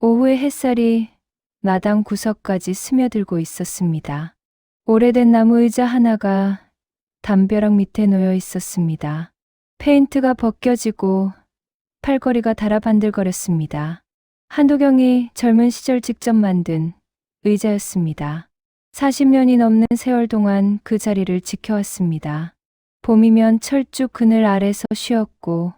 오후의 햇살이 마당 구석까지 스며들고 있었습니다. 오래된 나무 의자 하나가 담벼락 밑에 놓여 있었습니다. 페인트가 벗겨지고 팔걸이가 달아 반들거렸습니다. 한도경이 젊은 시절 직접 만든 의자였습니다. 40년이 넘는 세월 동안 그 자리를 지켜왔습니다. 봄이면 철쭉 그늘 아래서 쉬었고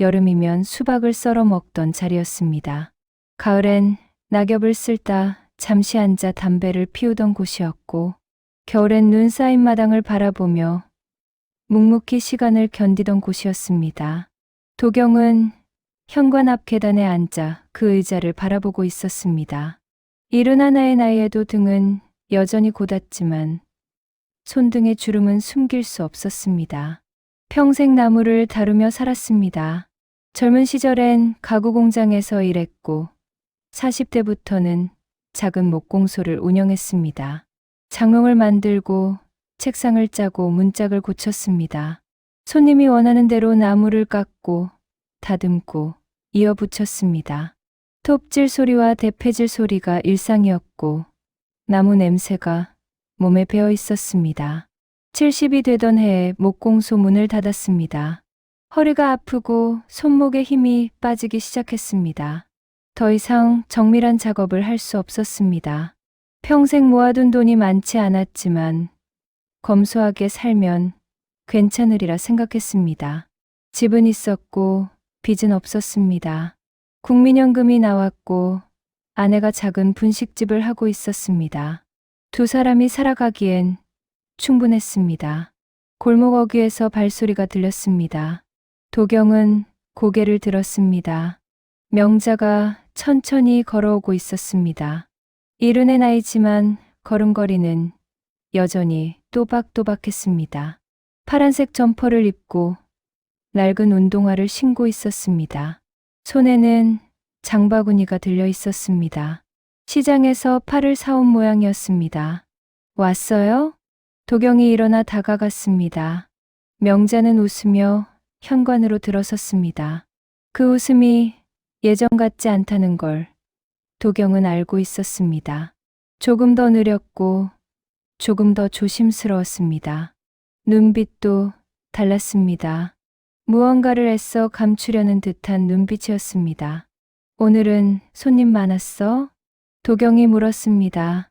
여름이면 수박을 썰어 먹던 자리였습니다. 가을엔 낙엽을 쓸다 잠시 앉아 담배를 피우던 곳이었고 겨울엔 눈 쌓인 마당을 바라보며 묵묵히 시간을 견디던 곳이었습니다. 도경은 현관 앞 계단에 앉아 그 의자를 바라보고 있었습니다. 71의 나이에도 등은 여전히 고닫지만 손등의 주름은 숨길 수 없었습니다. 평생 나무를 다루며 살았습니다. 젊은 시절엔 가구 공장에서 일했고 40대부터는 작은 목공소를 운영했습니다. 장롱을 만들고 책상을 짜고 문짝을 고쳤습니다. 손님이 원하는 대로 나무를 깎고 다듬고 이어 붙였습니다. 톱질 소리와 대패질 소리가 일상이었고 나무 냄새가 몸에 배어 있었습니다. 70이 되던 해에 목공소 문을 닫았습니다. 허리가 아프고 손목에 힘이 빠지기 시작했습니다. 더 이상 정밀한 작업을 할 수 없었습니다. 평생 모아둔 돈이 많지 않았지만 검소하게 살면 괜찮으리라 생각했습니다. 집은 있었고 빚은 없었습니다. 국민연금이 나왔고 아내가 작은 분식집을 하고 있었습니다. 두 사람이 살아가기엔 충분했습니다. 골목 어귀에서 발소리가 들렸습니다. 도경은 고개를 들었습니다. 명자가 천천히 걸어오고 있었습니다. 70의 나이지만 걸음걸이는 여전히 또박또박했습니다. 파란색 점퍼를 입고 낡은 운동화를 신고 있었습니다. 손에는 장바구니가 들려 있었습니다. 시장에서 팔을 사온 모양이었습니다. 왔어요? 도경이 일어나 다가갔습니다. 명자는 웃으며 현관으로 들어섰습니다. 그 웃음이 예전 같지 않다는 걸 도경은 알고 있었습니다. 조금 더 느렸고 조금 더 조심스러웠습니다. 눈빛도 달랐습니다. 무언가를 애써 감추려는 듯한 눈빛이었습니다. 오늘은 손님 많았어? 도경이 물었습니다.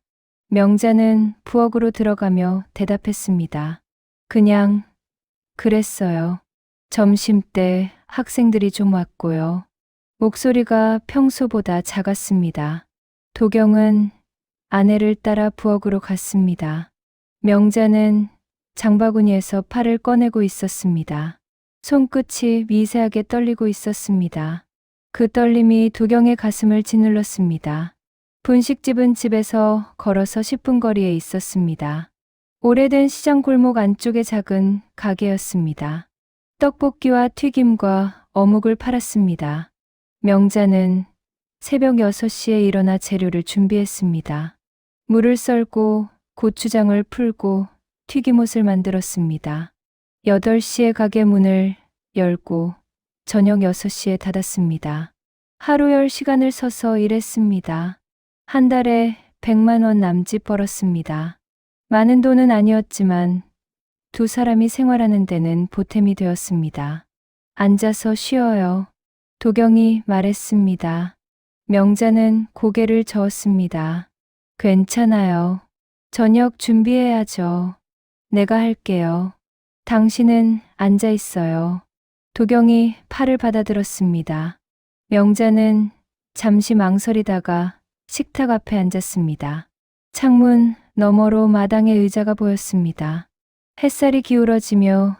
명자는 부엌으로 들어가며 대답했습니다. 그냥 그랬어요. 점심때 학생들이 좀 왔고요. 목소리가 평소보다 작았습니다. 도경은 아내를 따라 부엌으로 갔습니다. 명자는 장바구니에서 팔을 꺼내고 있었습니다. 손끝이 미세하게 떨리고 있었습니다. 그 떨림이 도경의 가슴을 짓눌렀습니다. 분식집은 집에서 걸어서 10분 거리에 있었습니다. 오래된 시장 골목 안쪽의 작은 가게였습니다. 떡볶이와 튀김과 어묵을 팔았습니다. 명자는 새벽 6시에 일어나 재료를 준비했습니다. 물을 썰고 고추장을 풀고 튀김옷을 만들었습니다. 8시에 가게 문을 열고 저녁 6시에 닫았습니다. 하루 10시간을 서서 일했습니다. 한 달에 100만 원 남짓 벌었습니다. 많은 돈은 아니었지만 두 사람이 생활하는 데는 보탬이 되었습니다. 앉아서 쉬어요. 도경이 말했습니다. 명자는 고개를 저었습니다. 괜찮아요. 저녁 준비해야죠. 내가 할게요. 당신은 앉아 있어요. 도경이 팔을 받아들었습니다. 명자는 잠시 망설이다가 식탁 앞에 앉았습니다. 창문 너머로 마당의 의자가 보였습니다. 햇살이 기울어지며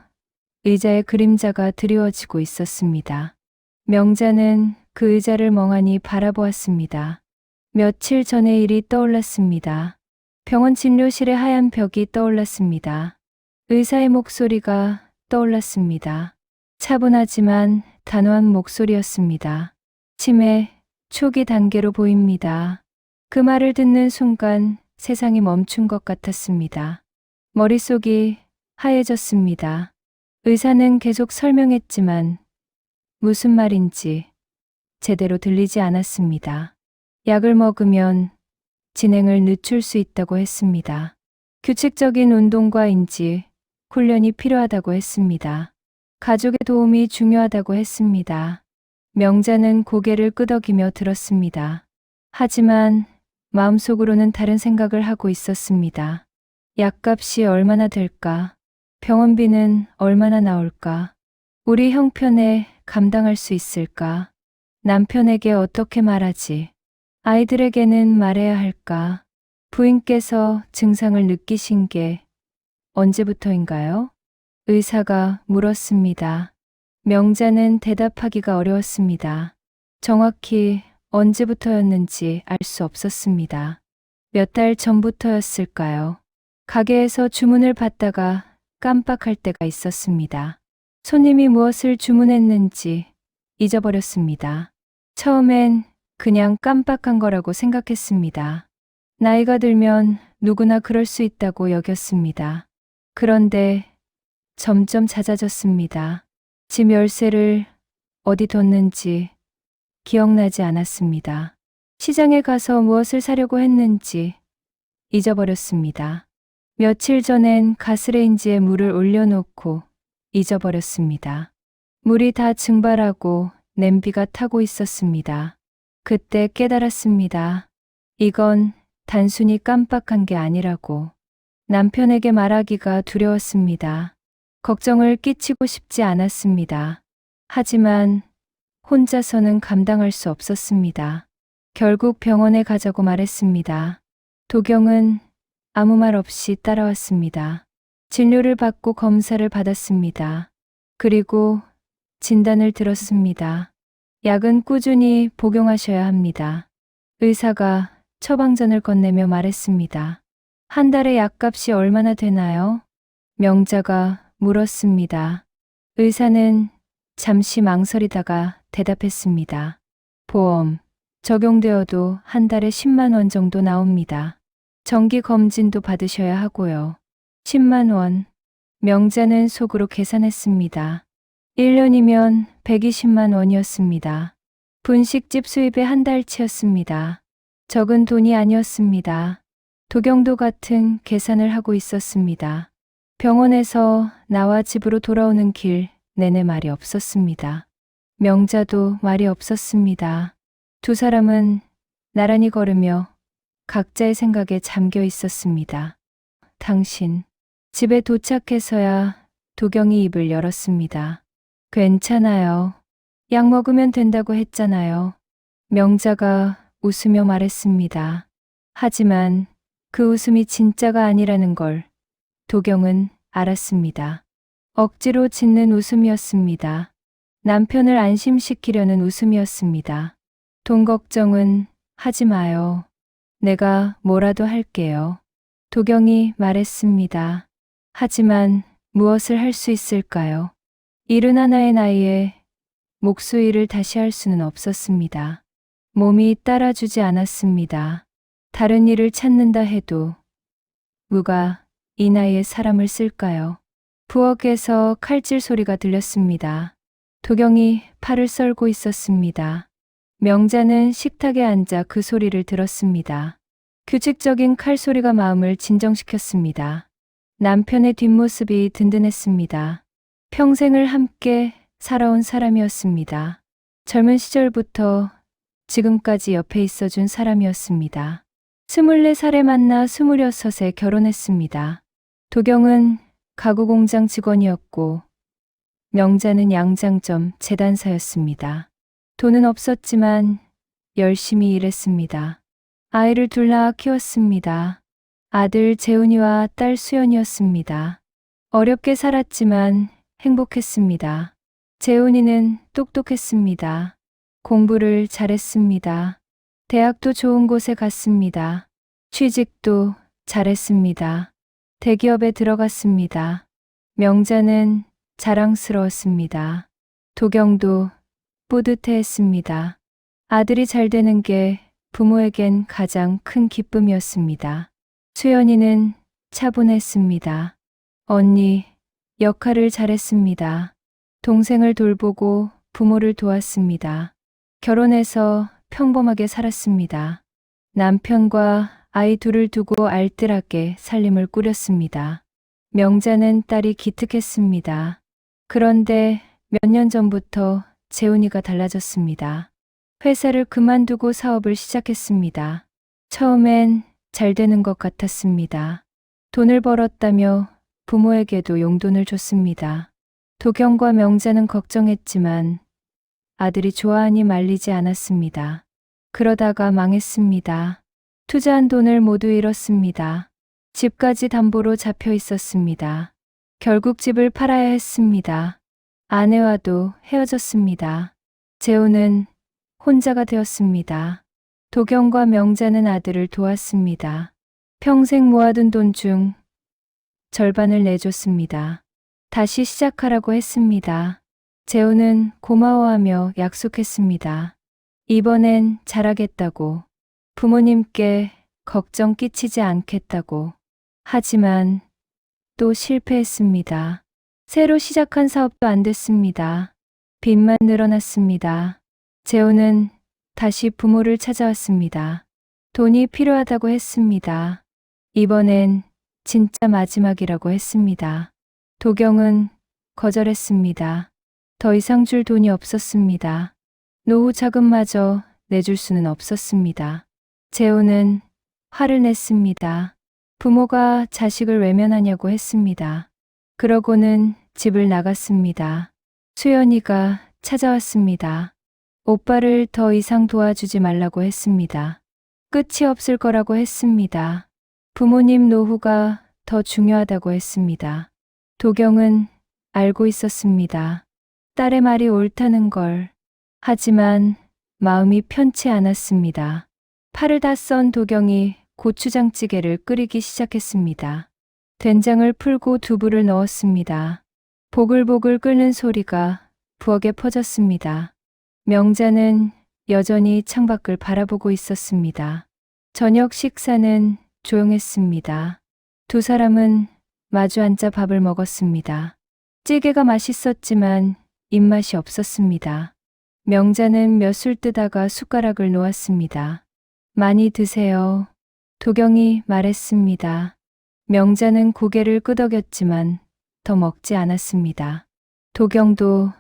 의자의 그림자가 드리워지고 있었습니다. 명자는 그 의자를 멍하니 바라보았습니다. 며칠 전의 일이 떠올랐습니다. 병원 진료실의 하얀 벽이 떠올랐습니다. 의사의 목소리가 떠올랐습니다. 차분하지만 단호한 목소리였습니다. 치매 초기 단계로 보입니다. 그 말을 듣는 순간 세상이 멈춘 것 같았습니다. 머릿속이 하얘졌습니다. 의사는 계속 설명했지만 무슨 말인지 제대로 들리지 않았습니다. 약을 먹으면 진행을 늦출 수 있다고 했습니다. 규칙적인 운동과 인지, 훈련이 필요하다고 했습니다. 가족의 도움이 중요하다고 했습니다. 명자는 고개를 끄덕이며 들었습니다. 하지만 마음속으로는 다른 생각을 하고 있었습니다. 약값이 얼마나 될까? 병원비는 얼마나 나올까? 우리 형편에 감당할 수 있을까? 남편에게 어떻게 말하지? 아이들에게는 말해야 할까? 부인께서 증상을 느끼신 게 언제부터인가요? 의사가 물었습니다. 명자는 대답하기가 어려웠습니다. 정확히 언제부터였는지 알 수 없었습니다. 몇 달 전부터였을까요? 가게에서 주문을 받다가 깜빡할 때가 있었습니다. 손님이 무엇을 주문했는지 잊어버렸습니다. 처음엔 그냥 깜빡한 거라고 생각했습니다. 나이가 들면 누구나 그럴 수 있다고 여겼습니다. 그런데 점점 잦아졌습니다. 집 열쇠를 어디 뒀는지 기억나지 않았습니다. 시장에 가서 무엇을 사려고 했는지 잊어버렸습니다. 며칠 전엔 가스레인지에 물을 올려놓고 잊어버렸습니다. 물이 다 증발하고 냄비가 타고 있었습니다. 그때 깨달았습니다. 이건 단순히 깜빡한 게 아니라고. 남편에게 말하기가 두려웠습니다. 걱정을 끼치고 싶지 않았습니다. 하지만 혼자서는 감당할 수 없었습니다. 결국 병원에 가자고 말했습니다. 도경은 아무 말 없이 따라왔습니다. 진료를 받고 검사를 받았습니다. 그리고 진단을 들었습니다. 약은 꾸준히 복용하셔야 합니다. 의사가 처방전을 건네며 말했습니다. 한 달에 약값이 얼마나 되나요? 명자가 물었습니다. 의사는 잠시 망설이다가 대답했습니다. 보험 적용되어도 한 달에 10만 원 정도 나옵니다. 정기 검진도 받으셔야 하고요. 10만 원. 명자는 속으로 계산했습니다. 1년이면 120만 원이었습니다. 분식집 수입의 한 달치였습니다. 적은 돈이 아니었습니다. 도경도 같은 계산을 하고 있었습니다. 병원에서 나와 집으로 돌아오는 길 내내 말이 없었습니다. 명자도 말이 없었습니다. 두 사람은 나란히 걸으며 각자의 생각에 잠겨 있었습니다. 당신, 집에 도착해서야 도경이 입을 열었습니다. 괜찮아요. 약 먹으면 된다고 했잖아요. 명자가 웃으며 말했습니다. 하지만 그 웃음이 진짜가 아니라는 걸 도경은 알았습니다. 억지로 짓는 웃음이었습니다. 남편을 안심시키려는 웃음이었습니다. 돈 걱정은 하지 마요. 내가 뭐라도 할게요. 도경이 말했습니다. 하지만 무엇을 할 수 있을까요? 71의 나이에 목수일을 다시 할 수는 없었습니다. 몸이 따라주지 않았습니다. 다른 일을 찾는다 해도 누가 이 나이에 사람을 쓸까요? 부엌에서 칼질 소리가 들렸습니다. 도경이 팔을 썰고 있었습니다. 명자는 식탁에 앉아 그 소리를 들었습니다. 규칙적인 칼소리가 마음을 진정시켰습니다. 남편의 뒷모습이 든든했습니다. 평생을 함께 살아온 사람이었습니다. 젊은 시절부터 지금까지 옆에 있어준 사람이었습니다. 24살에 만나 26에 결혼했습니다. 도경은 가구공장 직원이었고 명자는 양장점 재단사였습니다. 돈은 없었지만 열심히 일했습니다. 아이를 둘 낳아 키웠습니다. 아들 재훈이와 딸 수연이었습니다. 어렵게 살았지만 행복했습니다. 재훈이는 똑똑했습니다. 공부를 잘했습니다. 대학도 좋은 곳에 갔습니다. 취직도 잘했습니다. 대기업에 들어갔습니다. 명자는 자랑스러웠습니다. 도경도 뿌듯해했습니다. 아들이 잘 되는 게 부모에겐 가장 큰 기쁨이었습니다. 수연이는 차분했습니다. 언니, 역할을 잘했습니다. 동생을 돌보고 부모를 도왔습니다. 결혼해서 평범하게 살았습니다. 남편과 아이 둘을 두고 알뜰하게 살림을 꾸렸습니다. 명자는 딸이 기특했습니다. 그런데 몇 년 전부터 재훈이가 달라졌습니다. 회사를 그만두고 사업을 시작했습니다. 처음엔 잘 되는 것 같았습니다. 돈을 벌었다며 부모에게도 용돈을 줬습니다. 도경과 명자는 걱정했지만 아들이 좋아하니 말리지 않았습니다. 그러다가 망했습니다. 투자한 돈을 모두 잃었습니다. 집까지 담보로 잡혀 있었습니다. 결국 집을 팔아야 했습니다. 아내와도 헤어졌습니다. 재훈은 혼자가 되었습니다. 도경과 명자는 아들을 도왔습니다. 평생 모아둔 돈 중 절반을 내줬습니다. 다시 시작하라고 했습니다. 재훈은 고마워하며 약속했습니다. 이번엔 잘하겠다고, 부모님께 걱정 끼치지 않겠다고. 하지만 또 실패했습니다. 새로 시작한 사업도 안 됐습니다. 빚만 늘어났습니다. 재훈은 다시 부모를 찾아왔습니다. 돈이 필요하다고 했습니다. 이번엔 진짜 마지막이라고 했습니다. 도경은 거절했습니다. 더 이상 줄 돈이 없었습니다. 노후 자금마저 내줄 수는 없었습니다. 재훈은 화를 냈습니다. 부모가 자식을 외면하냐고 했습니다. 그러고는 집을 나갔습니다. 수연이가 찾아왔습니다. 오빠를 더 이상 도와주지 말라고 했습니다. 끝이 없을 거라고 했습니다. 부모님 노후가 더 중요하다고 했습니다. 도경은 알고 있었습니다. 딸의 말이 옳다는 걸. 하지만 마음이 편치 않았습니다. 팔을 다 썬 도경이 고추장찌개를 끓이기 시작했습니다. 된장을 풀고 두부를 넣었습니다. 보글보글 끓는 소리가 부엌에 퍼졌습니다. 명자는 여전히 창밖을 바라보고 있었습니다. 저녁 식사는 조용했습니다. 두 사람은 마주 앉아 밥을 먹었습니다. 찌개가 맛있었지만 입맛이 없었습니다. 명자는 몇 술 뜨다가 숟가락을 놓았습니다. 많이 드세요. 도경이 말했습니다. 명자는 고개를 끄덕였지만 더 먹지 않았습니다. 도경도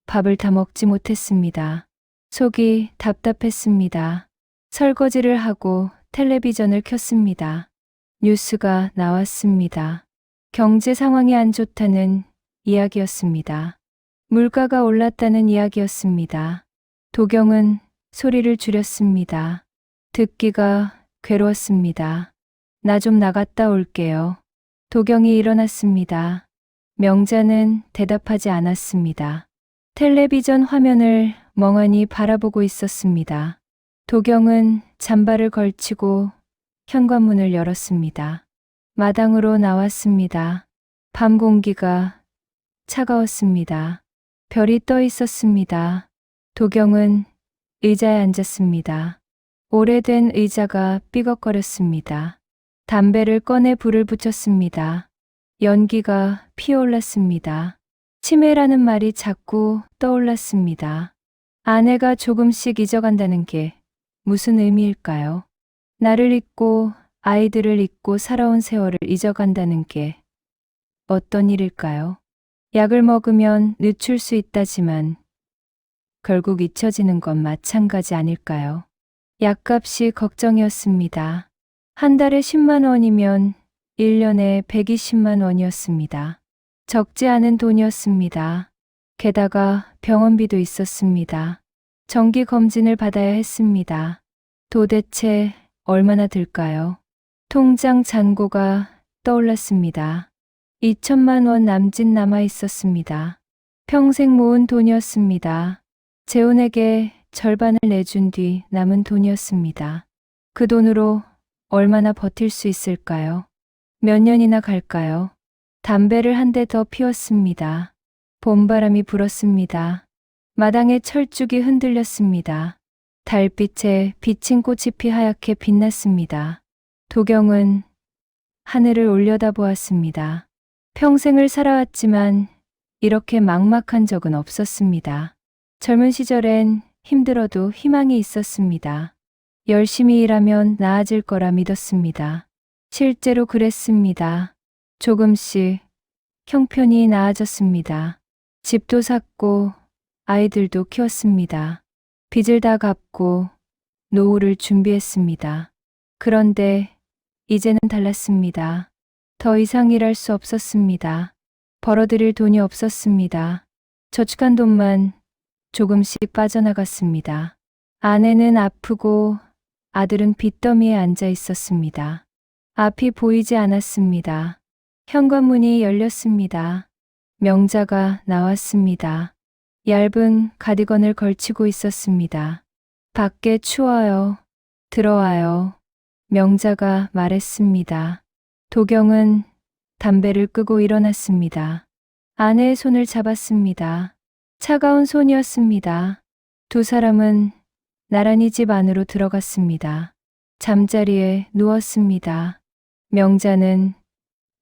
밥을 다 먹지 못했습니다. 속이 답답했습니다. 설거지를 하고 텔레비전을 켰습니다. 뉴스가 나왔습니다. 경제 상황이 안 좋다는 이야기였습니다. 물가가 올랐다는 이야기였습니다. 도경은 소리를 줄였습니다. 듣기가 괴로웠습니다. 나 좀 나갔다 올게요. 도경이 일어났습니다. 명자는 대답하지 않았습니다. 텔레비전 화면을 멍하니 바라보고 있었습니다. 도경은 잠바를 걸치고 현관문을 열었습니다. 마당으로 나왔습니다. 밤 공기가 차가웠습니다. 별이 떠 있었습니다. 도경은 의자에 앉았습니다. 오래된 의자가 삐걱거렸습니다. 담배를 꺼내 불을 붙였습니다. 연기가 피어올랐습니다. 치매라는 말이 자꾸 떠올랐습니다. 아내가 조금씩 잊어간다는 게 무슨 의미일까요? 나를 잊고 아이들을 잊고 살아온 세월을 잊어간다는 게 어떤 일일까요? 약을 먹으면 늦출 수 있다지만 결국 잊혀지는 건 마찬가지 아닐까요? 약값이 걱정이었습니다. 한 달에 10만 원이면 1년에 120만 원이었습니다. 적지 않은 돈이었습니다. 게다가 병원비도 있었습니다. 정기 검진을 받아야 했습니다. 도대체 얼마나 들까요? 통장 잔고가 떠올랐습니다. 2천만 원 남짓 남아 있었습니다. 평생 모은 돈이었습니다. 재훈에게 절반을 내준 뒤 남은 돈이었습니다. 그 돈으로 얼마나 버틸 수 있을까요? 몇 년이나 갈까요? 담배를 한 대 더 피웠습니다. 봄바람이 불었습니다. 마당에 철쭉이 흔들렸습니다. 달빛에 비친 꽃이 피 하얗게 빛났습니다. 도경은 하늘을 올려다보았습니다. 평생을 살아왔지만 이렇게 막막한 적은 없었습니다. 젊은 시절엔 힘들어도 희망이 있었습니다. 열심히 일하면 나아질 거라 믿었습니다. 실제로 그랬습니다. 조금씩 형편이 나아졌습니다. 집도 샀고 아이들도 키웠습니다. 빚을 다 갚고 노후를 준비했습니다. 그런데 이제는 달랐습니다. 더 이상 일할 수 없었습니다. 벌어들일 돈이 없었습니다. 저축한 돈만 조금씩 빠져나갔습니다. 아내는 아프고 아들은 빚더미에 앉아 있었습니다. 앞이 보이지 않았습니다. 현관문이 열렸습니다. 명자가 나왔습니다. 얇은 가디건을 걸치고 있었습니다. 밖에 추워요. 들어와요. 명자가 말했습니다. 도경은 담배를 끄고 일어났습니다. 아내의 손을 잡았습니다. 차가운 손이었습니다. 두 사람은 나란히 집 안으로 들어갔습니다. 잠자리에 누웠습니다. 명자는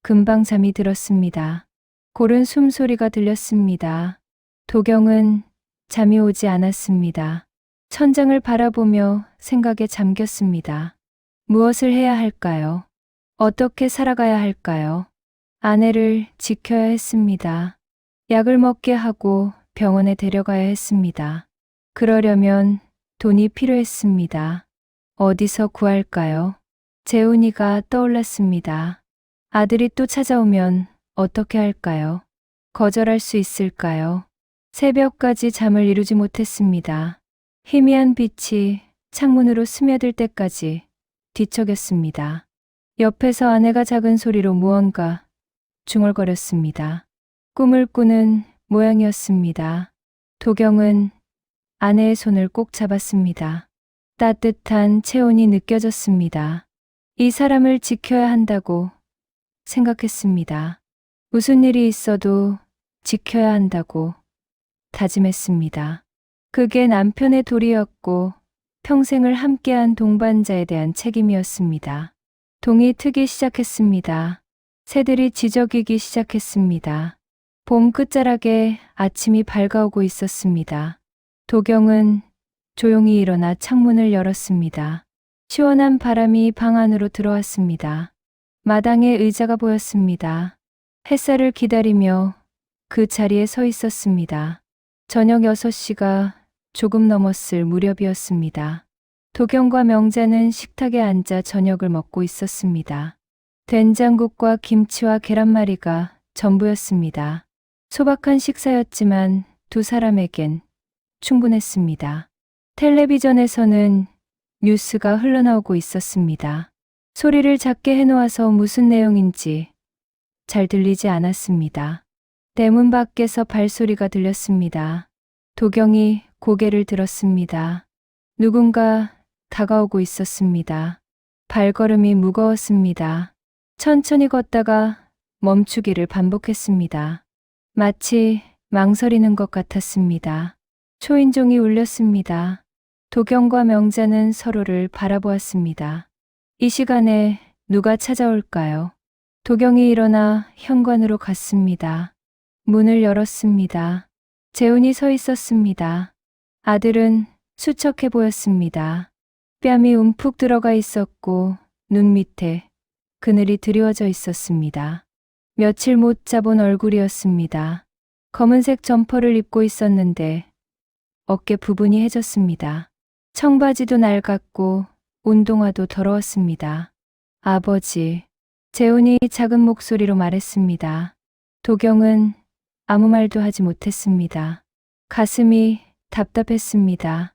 금방 잠이 들었습니다. 고른 숨소리가 들렸습니다. 도경은 잠이 오지 않았습니다. 천장을 바라보며 생각에 잠겼습니다. 무엇을 해야 할까요? 어떻게 살아가야 할까요? 아내를 지켜야 했습니다. 약을 먹게 하고 병원에 데려가야 했습니다. 그러려면 돈이 필요했습니다. 어디서 구할까요? 재훈이가 떠올랐습니다. 아들이 또 찾아오면 어떻게 할까요? 거절할 수 있을까요? 새벽까지 잠을 이루지 못했습니다. 희미한 빛이 창문으로 스며들 때까지 뒤척였습니다. 옆에서 아내가 작은 소리로 무언가 중얼거렸습니다. 꿈을 꾸는 모양이었습니다. 도경은 아내의 손을 꼭 잡았습니다. 따뜻한 체온이 느껴졌습니다. 이 사람을 지켜야 한다고 생각했습니다. 무슨 일이 있어도 지켜야 한다고 다짐했습니다. 그게 남편의 도리였고 평생을 함께한 동반자에 대한 책임이었습니다. 동이 트기 시작했습니다. 새들이 지저귀기 시작했습니다. 봄 끝자락에 아침이 밝아오고 있었습니다. 도경은 조용히 일어나 창문을 열었습니다. 시원한 바람이 방 안으로 들어왔습니다. 마당에 의자가 보였습니다. 햇살을 기다리며 그 자리에 서 있었습니다. 저녁 6시가 조금 넘었을 무렵이었습니다. 도경과 명자는 식탁에 앉아 저녁을 먹고 있었습니다. 된장국과 김치와 계란말이가 전부였습니다. 소박한 식사였지만 두 사람에겐 충분했습니다. 텔레비전에서는 뉴스가 흘러나오고 있었습니다. 소리를 작게 해놓아서 무슨 내용인지 잘 들리지 않았습니다. 대문 밖에서 발소리가 들렸습니다. 도경이 고개를 들었습니다. 누군가 다가오고 있었습니다. 발걸음이 무거웠습니다. 천천히 걷다가 멈추기를 반복했습니다. 마치 망설이는 것 같았습니다. 초인종이 울렸습니다. 도경과 명자는 서로를 바라보았습니다. 이 시간에 누가 찾아올까요? 도경이 일어나 현관으로 갔습니다. 문을 열었습니다. 재훈이 서 있었습니다. 아들은 수척해 보였습니다. 뺨이 움푹 들어가 있었고 눈 밑에 그늘이 드리워져 있었습니다. 며칠 못 자본 얼굴이었습니다. 검은색 점퍼를 입고 있었는데 어깨 부분이 해졌습니다. 청바지도 낡았고 운동화도 더러웠습니다. 아버지, 재훈이 작은 목소리로 말했습니다. 도경은 아무 말도 하지 못했습니다. 가슴이 답답했습니다.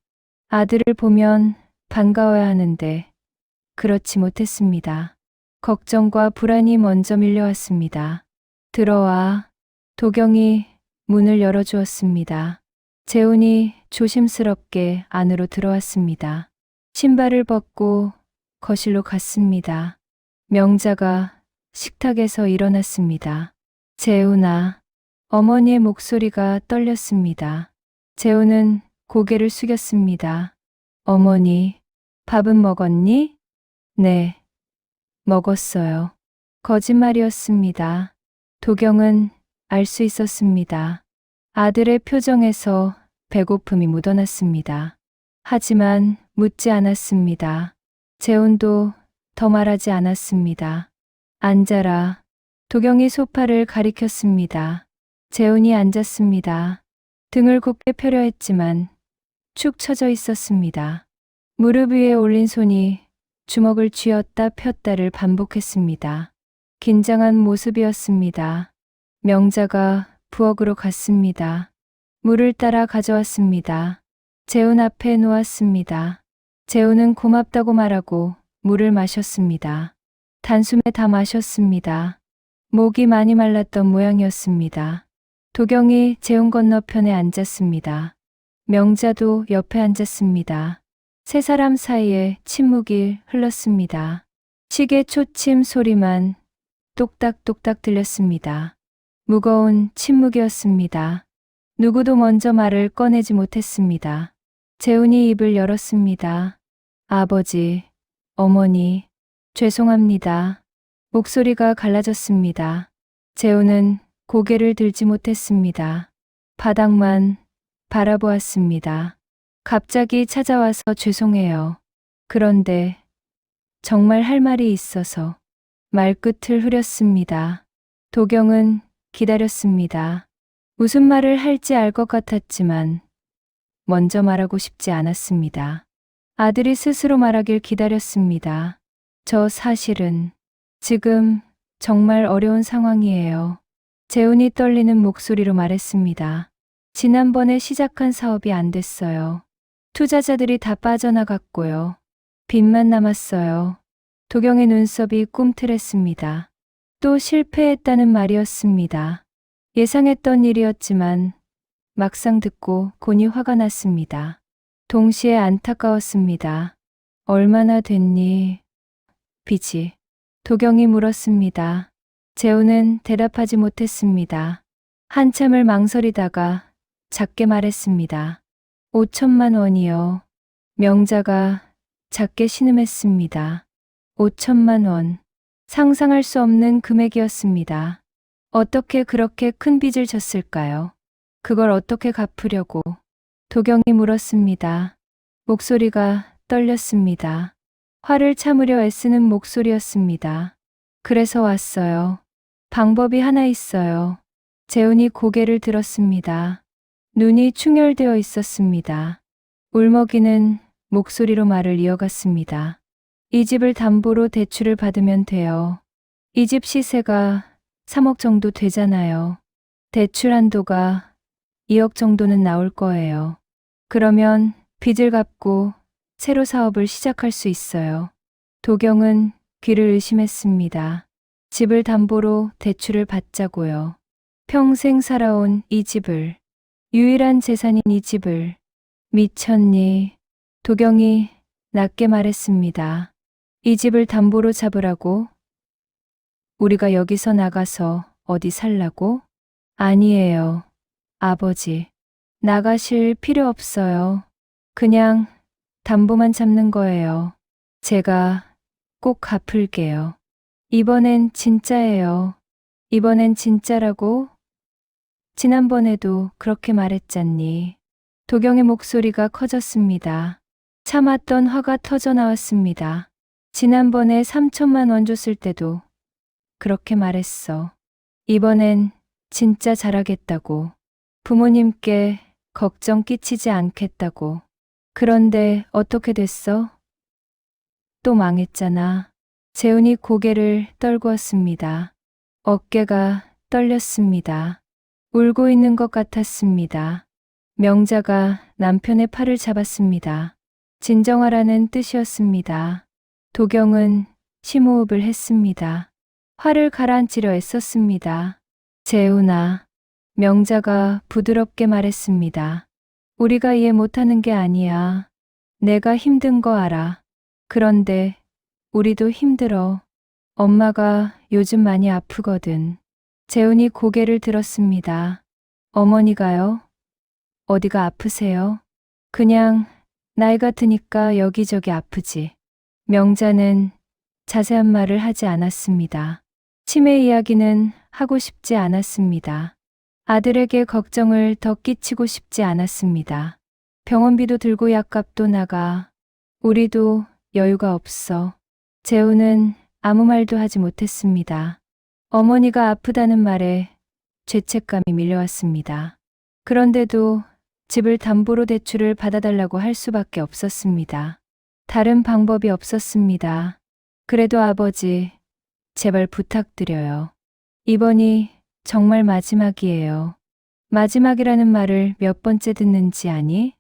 아들을 보면 반가워야 하는데 그렇지 못했습니다. 걱정과 불안이 먼저 밀려왔습니다. 들어와. 도경이 문을 열어주었습니다. 재훈이 조심스럽게 안으로 들어왔습니다. 신발을 벗고 거실로 갔습니다. 명자가 식탁에서 일어났습니다. 재훈아. 어머니의 목소리가 떨렸습니다. 재훈은 고개를 숙였습니다. 어머니, 밥은 먹었니? 네, 먹었어요. 거짓말이었습니다. 도경은 알 수 있었습니다. 아들의 표정에서 배고픔이 묻어났습니다. 하지만 묻지 않았습니다. 재훈도 더 말하지 않았습니다. 앉아라. 도경이 소파를 가리켰습니다. 재훈이 앉았습니다. 등을 곧게 펴려 했지만 축 처져 있었습니다. 무릎 위에 올린 손이 주먹을 쥐었다 폈다를 반복했습니다. 긴장한 모습이었습니다. 명자가 부엌으로 갔습니다. 물을 따라 가져왔습니다. 재훈 앞에 놓았습니다. 재훈은 고맙다고 말하고 물을 마셨습니다. 단숨에 다 마셨습니다. 목이 많이 말랐던 모양이었습니다. 도경이 재훈 건너편에 앉았습니다. 명자도 옆에 앉았습니다. 세 사람 사이에 침묵이 흘렀습니다. 시계 초침 소리만 똑딱똑딱 들렸습니다. 무거운 침묵이었습니다. 누구도 먼저 말을 꺼내지 못했습니다. 재훈이 입을 열었습니다. 아버지, 어머니, 죄송합니다. 목소리가 갈라졌습니다. 재훈은 고개를 들지 못했습니다. 바닥만 바라보았습니다. 갑자기 찾아와서 죄송해요. 그런데 정말 할 말이 있어서 말끝을 흐렸습니다. 도경은 기다렸습니다. 무슨 말을 할지 알 것 같았지만 먼저 말하고 싶지 않았습니다. 아들이 스스로 말하길 기다렸습니다. 저 사실은 지금 정말 어려운 상황이에요. 재훈이 떨리는 목소리로 말했습니다. 지난번에 시작한 사업이 안 됐어요. 투자자들이 다 빠져나갔고요. 빚만 남았어요. 도경의 눈썹이 꿈틀했습니다. 또 실패했다는 말이었습니다. 예상했던 일이었지만 막상 듣고 곤히 화가 났습니다. 동시에 안타까웠습니다. 얼마나 됐니? 빚이. 도경이 물었습니다. 재훈은 대답하지 못했습니다. 한참을 망설이다가 작게 말했습니다. 5천만 원이요. 명자가 작게 신음했습니다. 5천만 원. 상상할 수 없는 금액이었습니다. 어떻게 그렇게 큰 빚을 졌을까요? 그걸 어떻게 갚으려고? 도경이 물었습니다. 목소리가 떨렸습니다. 화를 참으려 애쓰는 목소리였습니다. 그래서 왔어요. 방법이 하나 있어요. 재훈이 고개를 들었습니다. 눈이 충혈되어 있었습니다. 울먹이는 목소리로 말을 이어갔습니다. 이 집을 담보로 대출을 받으면 돼요. 이 집 시세가 3억 정도 되잖아요. 대출 한도가 2억 정도는 나올 거예요. 그러면 빚을 갚고 새로 사업을 시작할 수 있어요. 도경은 귀를 의심했습니다. 집을 담보로 대출을 받자고요. 평생 살아온 이 집을, 유일한 재산인 이 집을. 미쳤니? 도경이 낮게 말했습니다. 이 집을 담보로 잡으라고? 우리가 여기서 나가서 어디 살라고? 아니에요. 아버지. 나가실 필요 없어요. 그냥 담보만 잡는 거예요. 제가 꼭 갚을게요. 이번엔 진짜예요. 이번엔 진짜라고? 지난번에도 그렇게 말했잖니. 도경의 목소리가 커졌습니다. 참았던 화가 터져 나왔습니다. 지난번에 3천만 원 줬을 때도 그렇게 말했어. 이번엔 진짜 잘하겠다고. 부모님께 걱정 끼치지 않겠다고. 그런데 어떻게 됐어? 또 망했잖아. 재훈이 고개를 떨구었습니다. 어깨가 떨렸습니다. 울고 있는 것 같았습니다. 명자가 남편의 팔을 잡았습니다. 진정하라는 뜻이었습니다. 도경은 심호흡을 했습니다. 화를 가라앉히려 애썼습니다. 재훈아, 명자가 부드럽게 말했습니다. 우리가 이해 못하는 게 아니야. 내가 힘든 거 알아. 그런데 우리도 힘들어. 엄마가 요즘 많이 아프거든. 재훈이 고개를 들었습니다. 어머니가요? 어디가 아프세요? 그냥 나이가 드니까 여기저기 아프지. 명자는 자세한 말을 하지 않았습니다. 치매 이야기는 하고 싶지 않았습니다. 아들에게 걱정을 더 끼치고 싶지 않았습니다. 병원비도 들고 약값도 나가. 우리도 여유가 없어. 재우는 아무 말도 하지 못했습니다. 어머니가 아프다는 말에 죄책감이 밀려왔습니다. 그런데도 집을 담보로 대출을 받아달라고 할 수밖에 없었습니다. 다른 방법이 없었습니다. 그래도 아버지, 제발 부탁드려요. 이번이 정말 마지막이에요. 마지막이라는 말을 몇 번째 듣는지 아니?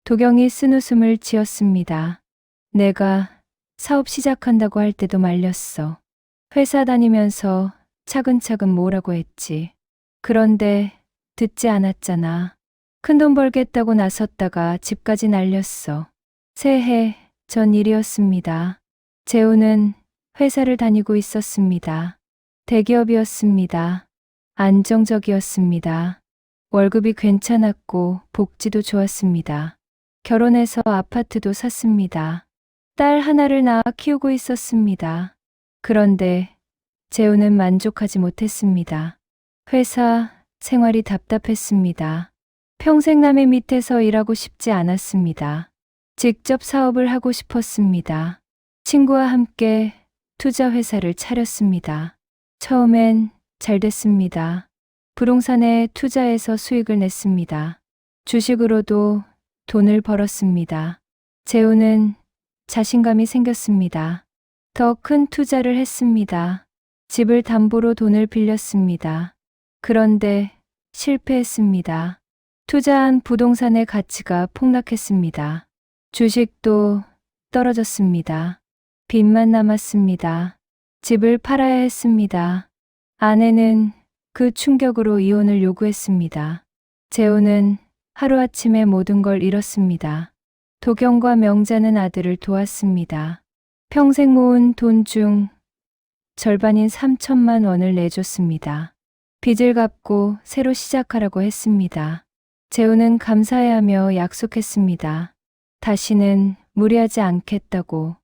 도경이 쓴웃음을 지었습니다. 내가 사업 시작한다고 할 때도 말렸어. 회사 다니면서 차근차근 모으라고 했지. 그런데 듣지 않았잖아. 큰돈 벌겠다고 나섰다가 집까지 날렸어. 새해 전 일이었습니다. 재우는 회사를 다니고 있었습니다. 대기업이었습니다. 안정적이었습니다. 월급이 괜찮았고 복지도 좋았습니다. 결혼해서 아파트도 샀습니다. 딸 하나를 낳아 키우고 있었습니다. 그런데 재우는 만족하지 못했습니다. 회사 생활이 답답했습니다. 평생 남의 밑에서 일하고 싶지 않았습니다. 직접 사업을 하고 싶었습니다. 친구와 함께 투자 회사를 차렸습니다. 처음엔 잘 됐습니다. 부동산에 투자해서 수익을 냈습니다. 주식으로도 돈을 벌었습니다. 재우는 자신감이 생겼습니다. 더 큰 투자를 했습니다. 집을 담보로 돈을 빌렸습니다. 그런데 실패했습니다. 투자한 부동산의 가치가 폭락했습니다. 주식도 떨어졌습니다. 빚만 남았습니다. 집을 팔아야 했습니다. 아내는 그 충격으로 이혼을 요구했습니다. 재우는 하루아침에 모든 걸 잃었습니다. 도경과 명자는 아들을 도왔습니다. 평생 모은 돈 중 절반인 3천만 원을 내줬습니다. 빚을 갚고 새로 시작하라고 했습니다. 재우는 감사해하며 약속했습니다. 다시는 무리하지 않겠다고,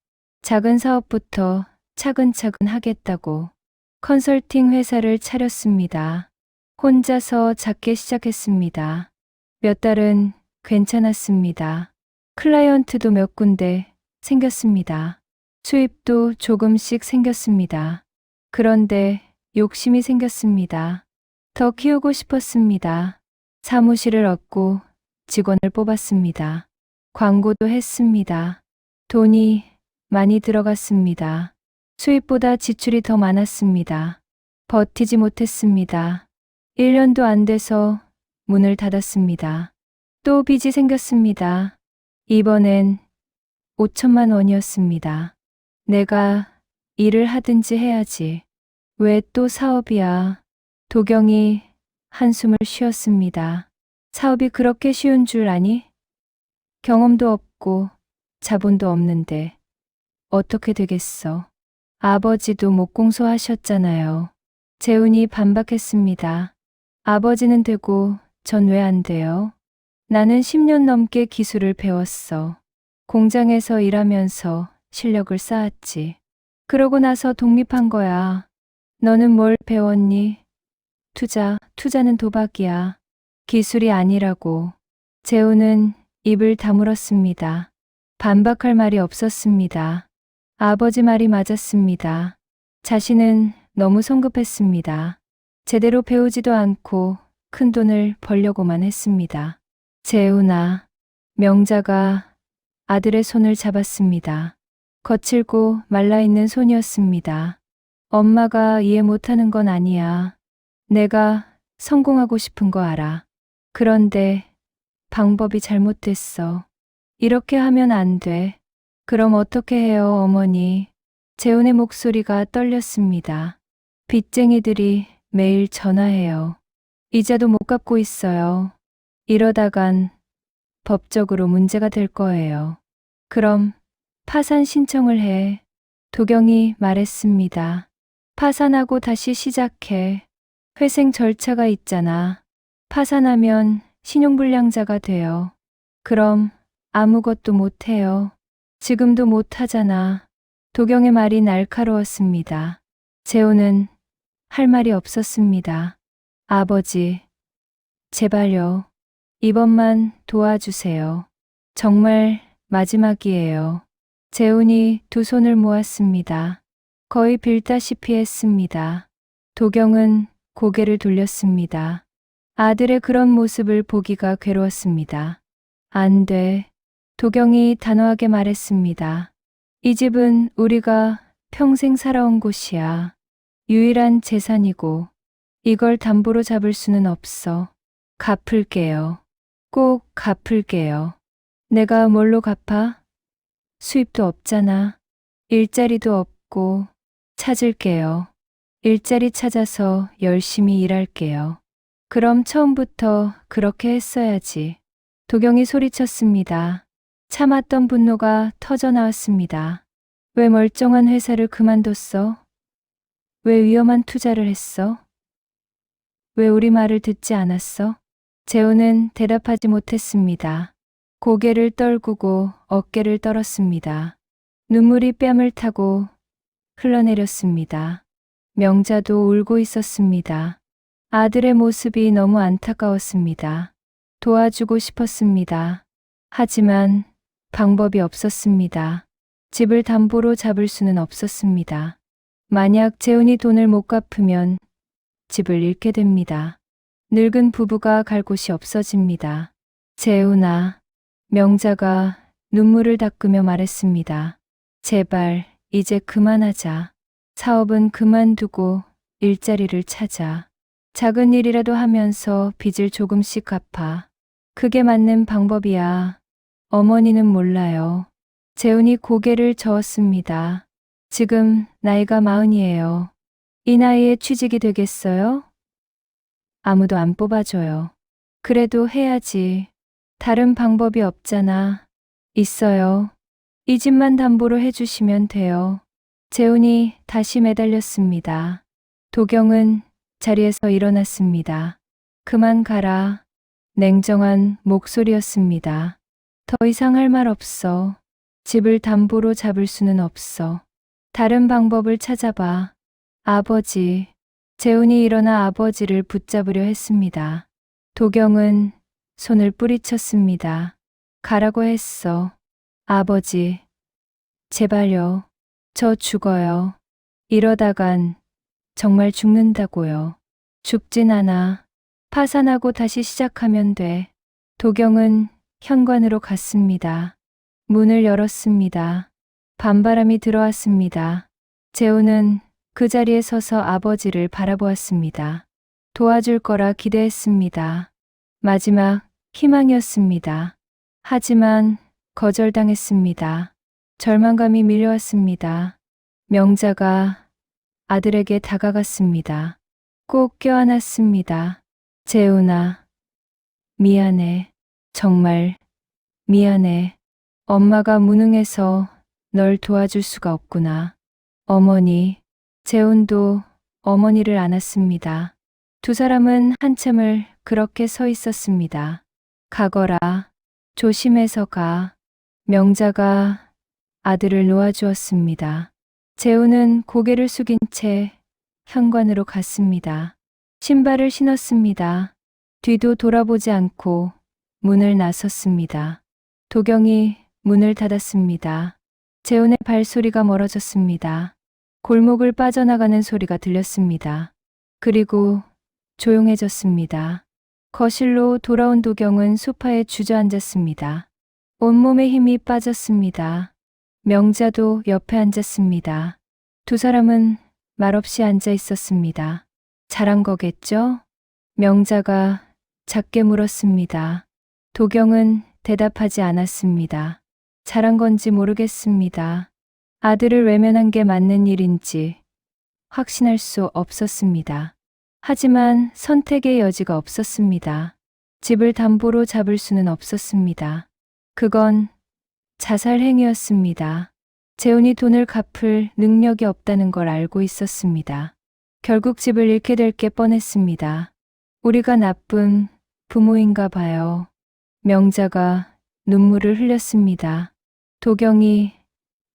작은 사업부터 차근차근 하겠다고. 컨설팅 회사를 차렸습니다. 혼자서 작게 시작했습니다. 몇 달은 괜찮았습니다. 클라이언트도 몇 군데 생겼습니다. 수입도 조금씩 생겼습니다. 그런데 욕심이 생겼습니다. 더 키우고 싶었습니다. 사무실을 얻고 직원을 뽑았습니다. 광고도 했습니다. 돈이 많이 들어갔습니다. 수입보다 지출이 더 많았습니다. 버티지 못했습니다. 1년도 안 돼서 문을 닫았습니다. 또 빚이 생겼습니다. 이번엔 5천만 원이었습니다. 내가 일을 하든지 해야지. 왜 또 사업이야? 도경이 한숨을 쉬었습니다. 사업이 그렇게 쉬운 줄 아니? 경험도 없고 자본도 없는데 어떻게 되겠어? 아버지도 목공소하셨잖아요. 재훈이 반박했습니다. 아버지는 되고 전 왜 안 돼요? 나는 10년 넘게 기술을 배웠어. 공장에서 일하면서 실력을 쌓았지. 그러고 나서 독립한 거야. 너는 뭘 배웠니? 투자는 도박이야. 기술이 아니라고. 재훈은 입을 다물었습니다. 반박할 말이 없었습니다. 아버지 말이 맞았습니다. 자신은 너무 성급했습니다. 제대로 배우지도 않고 큰 돈을 벌려고만 했습니다. 재훈아, 명자가 아들의 손을 잡았습니다. 거칠고 말라있는 손이었습니다. 엄마가 이해 못하는 건 아니야. 내가 성공하고 싶은 거 알아. 그런데 방법이 잘못됐어. 이렇게 하면 안 돼. 그럼 어떻게 해요, 어머니? 재훈의 목소리가 떨렸습니다. 빚쟁이들이 매일 전화해요. 이자도 못 갚고 있어요. 이러다간 법적으로 문제가 될 거예요. 그럼 파산 신청을 해. 도경이 말했습니다. 파산하고 다시 시작해. 회생 절차가 있잖아. 파산하면 신용불량자가 돼요. 그럼 아무것도 못 해요. 지금도 못 하잖아. 도경의 말이 날카로웠습니다. 재호는 할 말이 없었습니다. 아버지, 제발요. 이번만 도와주세요. 정말 마지막이에요. 재훈이 두 손을 모았습니다. 거의 빌다시피 했습니다. 도경은 고개를 돌렸습니다. 아들의 그런 모습을 보기가 괴로웠습니다. 안 돼. 도경이 단호하게 말했습니다. 이 집은 우리가 평생 살아온 곳이야. 유일한 재산이고 이걸 담보로 잡을 수는 없어. 갚을게요. 꼭 갚을게요. 내가 뭘로 갚아? 수입도 없잖아. 일자리도 없고 찾을게요. 일자리 찾아서 열심히 일할게요. 그럼 처음부터 그렇게 했어야지. 도경이 소리쳤습니다. 참았던 분노가 터져 나왔습니다. 왜 멀쩡한 회사를 그만뒀어? 왜 위험한 투자를 했어? 왜 우리 말을 듣지 않았어? 재훈은 대답하지 못했습니다. 고개를 떨구고 어깨를 떨었습니다. 눈물이 뺨을 타고 흘러내렸습니다. 명자도 울고 있었습니다. 아들의 모습이 너무 안타까웠습니다. 도와주고 싶었습니다. 하지만 방법이 없었습니다. 집을 담보로 잡을 수는 없었습니다. 만약 재훈이 돈을 못 갚으면 집을 잃게 됩니다. 늙은 부부가 갈 곳이 없어집니다. 재훈아, 명자가 눈물을 닦으며 말했습니다. 제발 이제 그만하자. 사업은 그만두고 일자리를 찾아. 작은 일이라도 하면서 빚을 조금씩 갚아. 그게 맞는 방법이야. 어머니는 몰라요. 재훈이 고개를 저었습니다. 지금 나이가 40이에요. 이 나이에 취직이 되겠어요? 아무도 안 뽑아줘요. 그래도 해야지. 다른 방법이 없잖아. 있어요. 이 집만 담보로 해주시면 돼요. 재훈이 다시 매달렸습니다. 도경은 자리에서 일어났습니다. 그만 가라. 냉정한 목소리였습니다. 더 이상 할 말 없어. 집을 담보로 잡을 수는 없어. 다른 방법을 찾아봐. 아버지. 재훈이 일어나 아버지를 붙잡으려 했습니다. 도경은 손을 뿌리쳤습니다. 가라고 했어. 아버지. 제발요. 저 죽어요. 이러다간 정말 죽는다고요. 죽진 않아. 파산하고 다시 시작하면 돼. 도경은 현관으로 갔습니다. 문을 열었습니다. 밤바람이 들어왔습니다. 재훈은 그 자리에 서서 아버지를 바라보았습니다. 도와줄 거라 기대했습니다. 마지막 희망이었습니다. 하지만 거절당했습니다. 절망감이 밀려왔습니다. 명자가 아들에게 다가갔습니다. 꼭 껴안았습니다. 재훈아, 미안해. 정말 미안해. 엄마가 무능해서 널 도와줄 수가 없구나. 어머니, 재훈도 어머니를 안았습니다. 두 사람은 한참을 그렇게 서 있었습니다. 가거라. 조심해서 가. 명자가 아들을 놓아주었습니다. 재훈은 고개를 숙인 채 현관으로 갔습니다. 신발을 신었습니다. 뒤도 돌아보지 않고 문을 나섰습니다. 도경이 문을 닫았습니다. 재훈의 발소리가 멀어졌습니다. 골목을 빠져나가는 소리가 들렸습니다. 그리고 조용해졌습니다. 거실로 돌아온 도경은 소파에 주저앉았습니다. 온몸에 힘이 빠졌습니다. 명자도 옆에 앉았습니다. 두 사람은 말없이 앉아 있었습니다. 잘한 거겠죠? 명자가 작게 물었습니다. 도경은 대답하지 않았습니다. 잘한 건지 모르겠습니다. 아들을 외면한 게 맞는 일인지 확신할 수 없었습니다. 하지만 선택의 여지가 없었습니다. 집을 담보로 잡을 수는 없었습니다. 그건 자살 행위였습니다. 재훈이 돈을 갚을 능력이 없다는 걸 알고 있었습니다. 결국 집을 잃게 될 게 뻔했습니다. 우리가 나쁜 부모인가 봐요. 명자가 눈물을 흘렸습니다. 도경이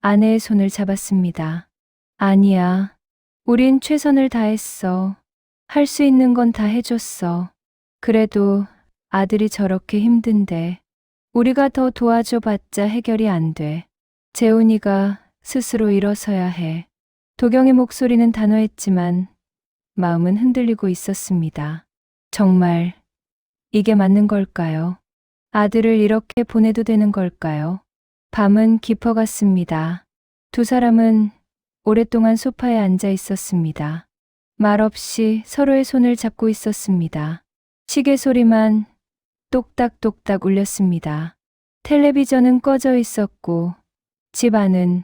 아내의 손을 잡았습니다. 아니야. 우린 최선을 다했어. 할 수 있는 건 다 해줬어. 그래도 아들이 저렇게 힘든데 우리가 더 도와줘봤자 해결이 안 돼. 재훈이가 스스로 일어서야 해. 도경의 목소리는 단호했지만 마음은 흔들리고 있었습니다. 정말 이게 맞는 걸까요? 아들을 이렇게 보내도 되는 걸까요? 밤은 깊어갔습니다. 두 사람은 오랫동안 소파에 앉아 있었습니다. 말없이 서로의 손을 잡고 있었습니다. 시계 소리만 똑딱똑딱 울렸습니다. 텔레비전은 꺼져 있었고 집 안은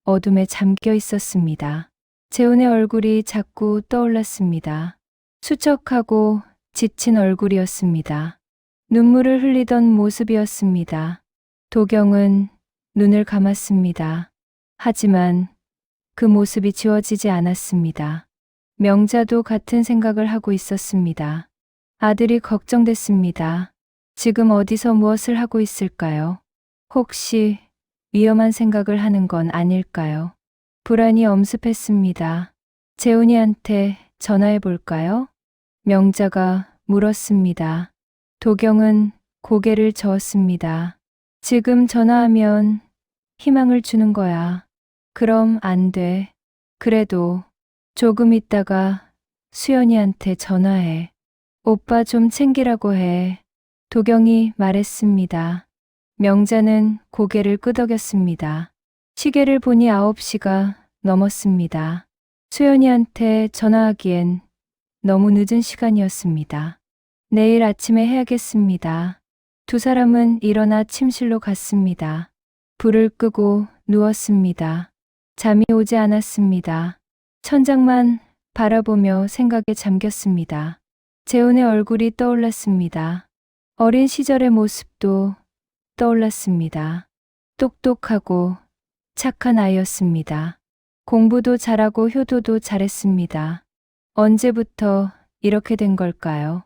어둠에 잠겨 있었습니다. 재훈의 얼굴이 자꾸 떠올랐습니다. 수척하고 지친 얼굴이었습니다. 눈물을 흘리던 모습이었습니다. 도경은 눈을 감았습니다. 하지만 그 모습이 지워지지 않았습니다. 명자도 같은 생각을 하고 있었습니다. 아들이 걱정됐습니다. 지금 어디서 무엇을 하고 있을까요? 혹시 위험한 생각을 하는 건 아닐까요? 불안이 엄습했습니다. 재훈이한테 전화해 볼까요? 명자가 물었습니다. 도경은 고개를 저었습니다. 지금 전화하면 희망을 주는 거야. 그럼 안 돼. 그래도 조금 있다가 수연이한테 전화해. 오빠 좀 챙기라고 해. 도경이 말했습니다. 명자는 고개를 끄덕였습니다. 시계를 보니 9시가 넘었습니다. 수연이한테 전화하기엔 너무 늦은 시간이었습니다. 내일 아침에 해야겠습니다. 두 사람은 일어나 침실로 갔습니다. 불을 끄고 누웠습니다. 잠이 오지 않았습니다. 천장만 바라보며 생각에 잠겼습니다. 재훈의 얼굴이 떠올랐습니다. 어린 시절의 모습도 떠올랐습니다. 똑똑하고 착한 아이였습니다. 공부도 잘하고 효도도 잘했습니다. 언제부터 이렇게 된 걸까요?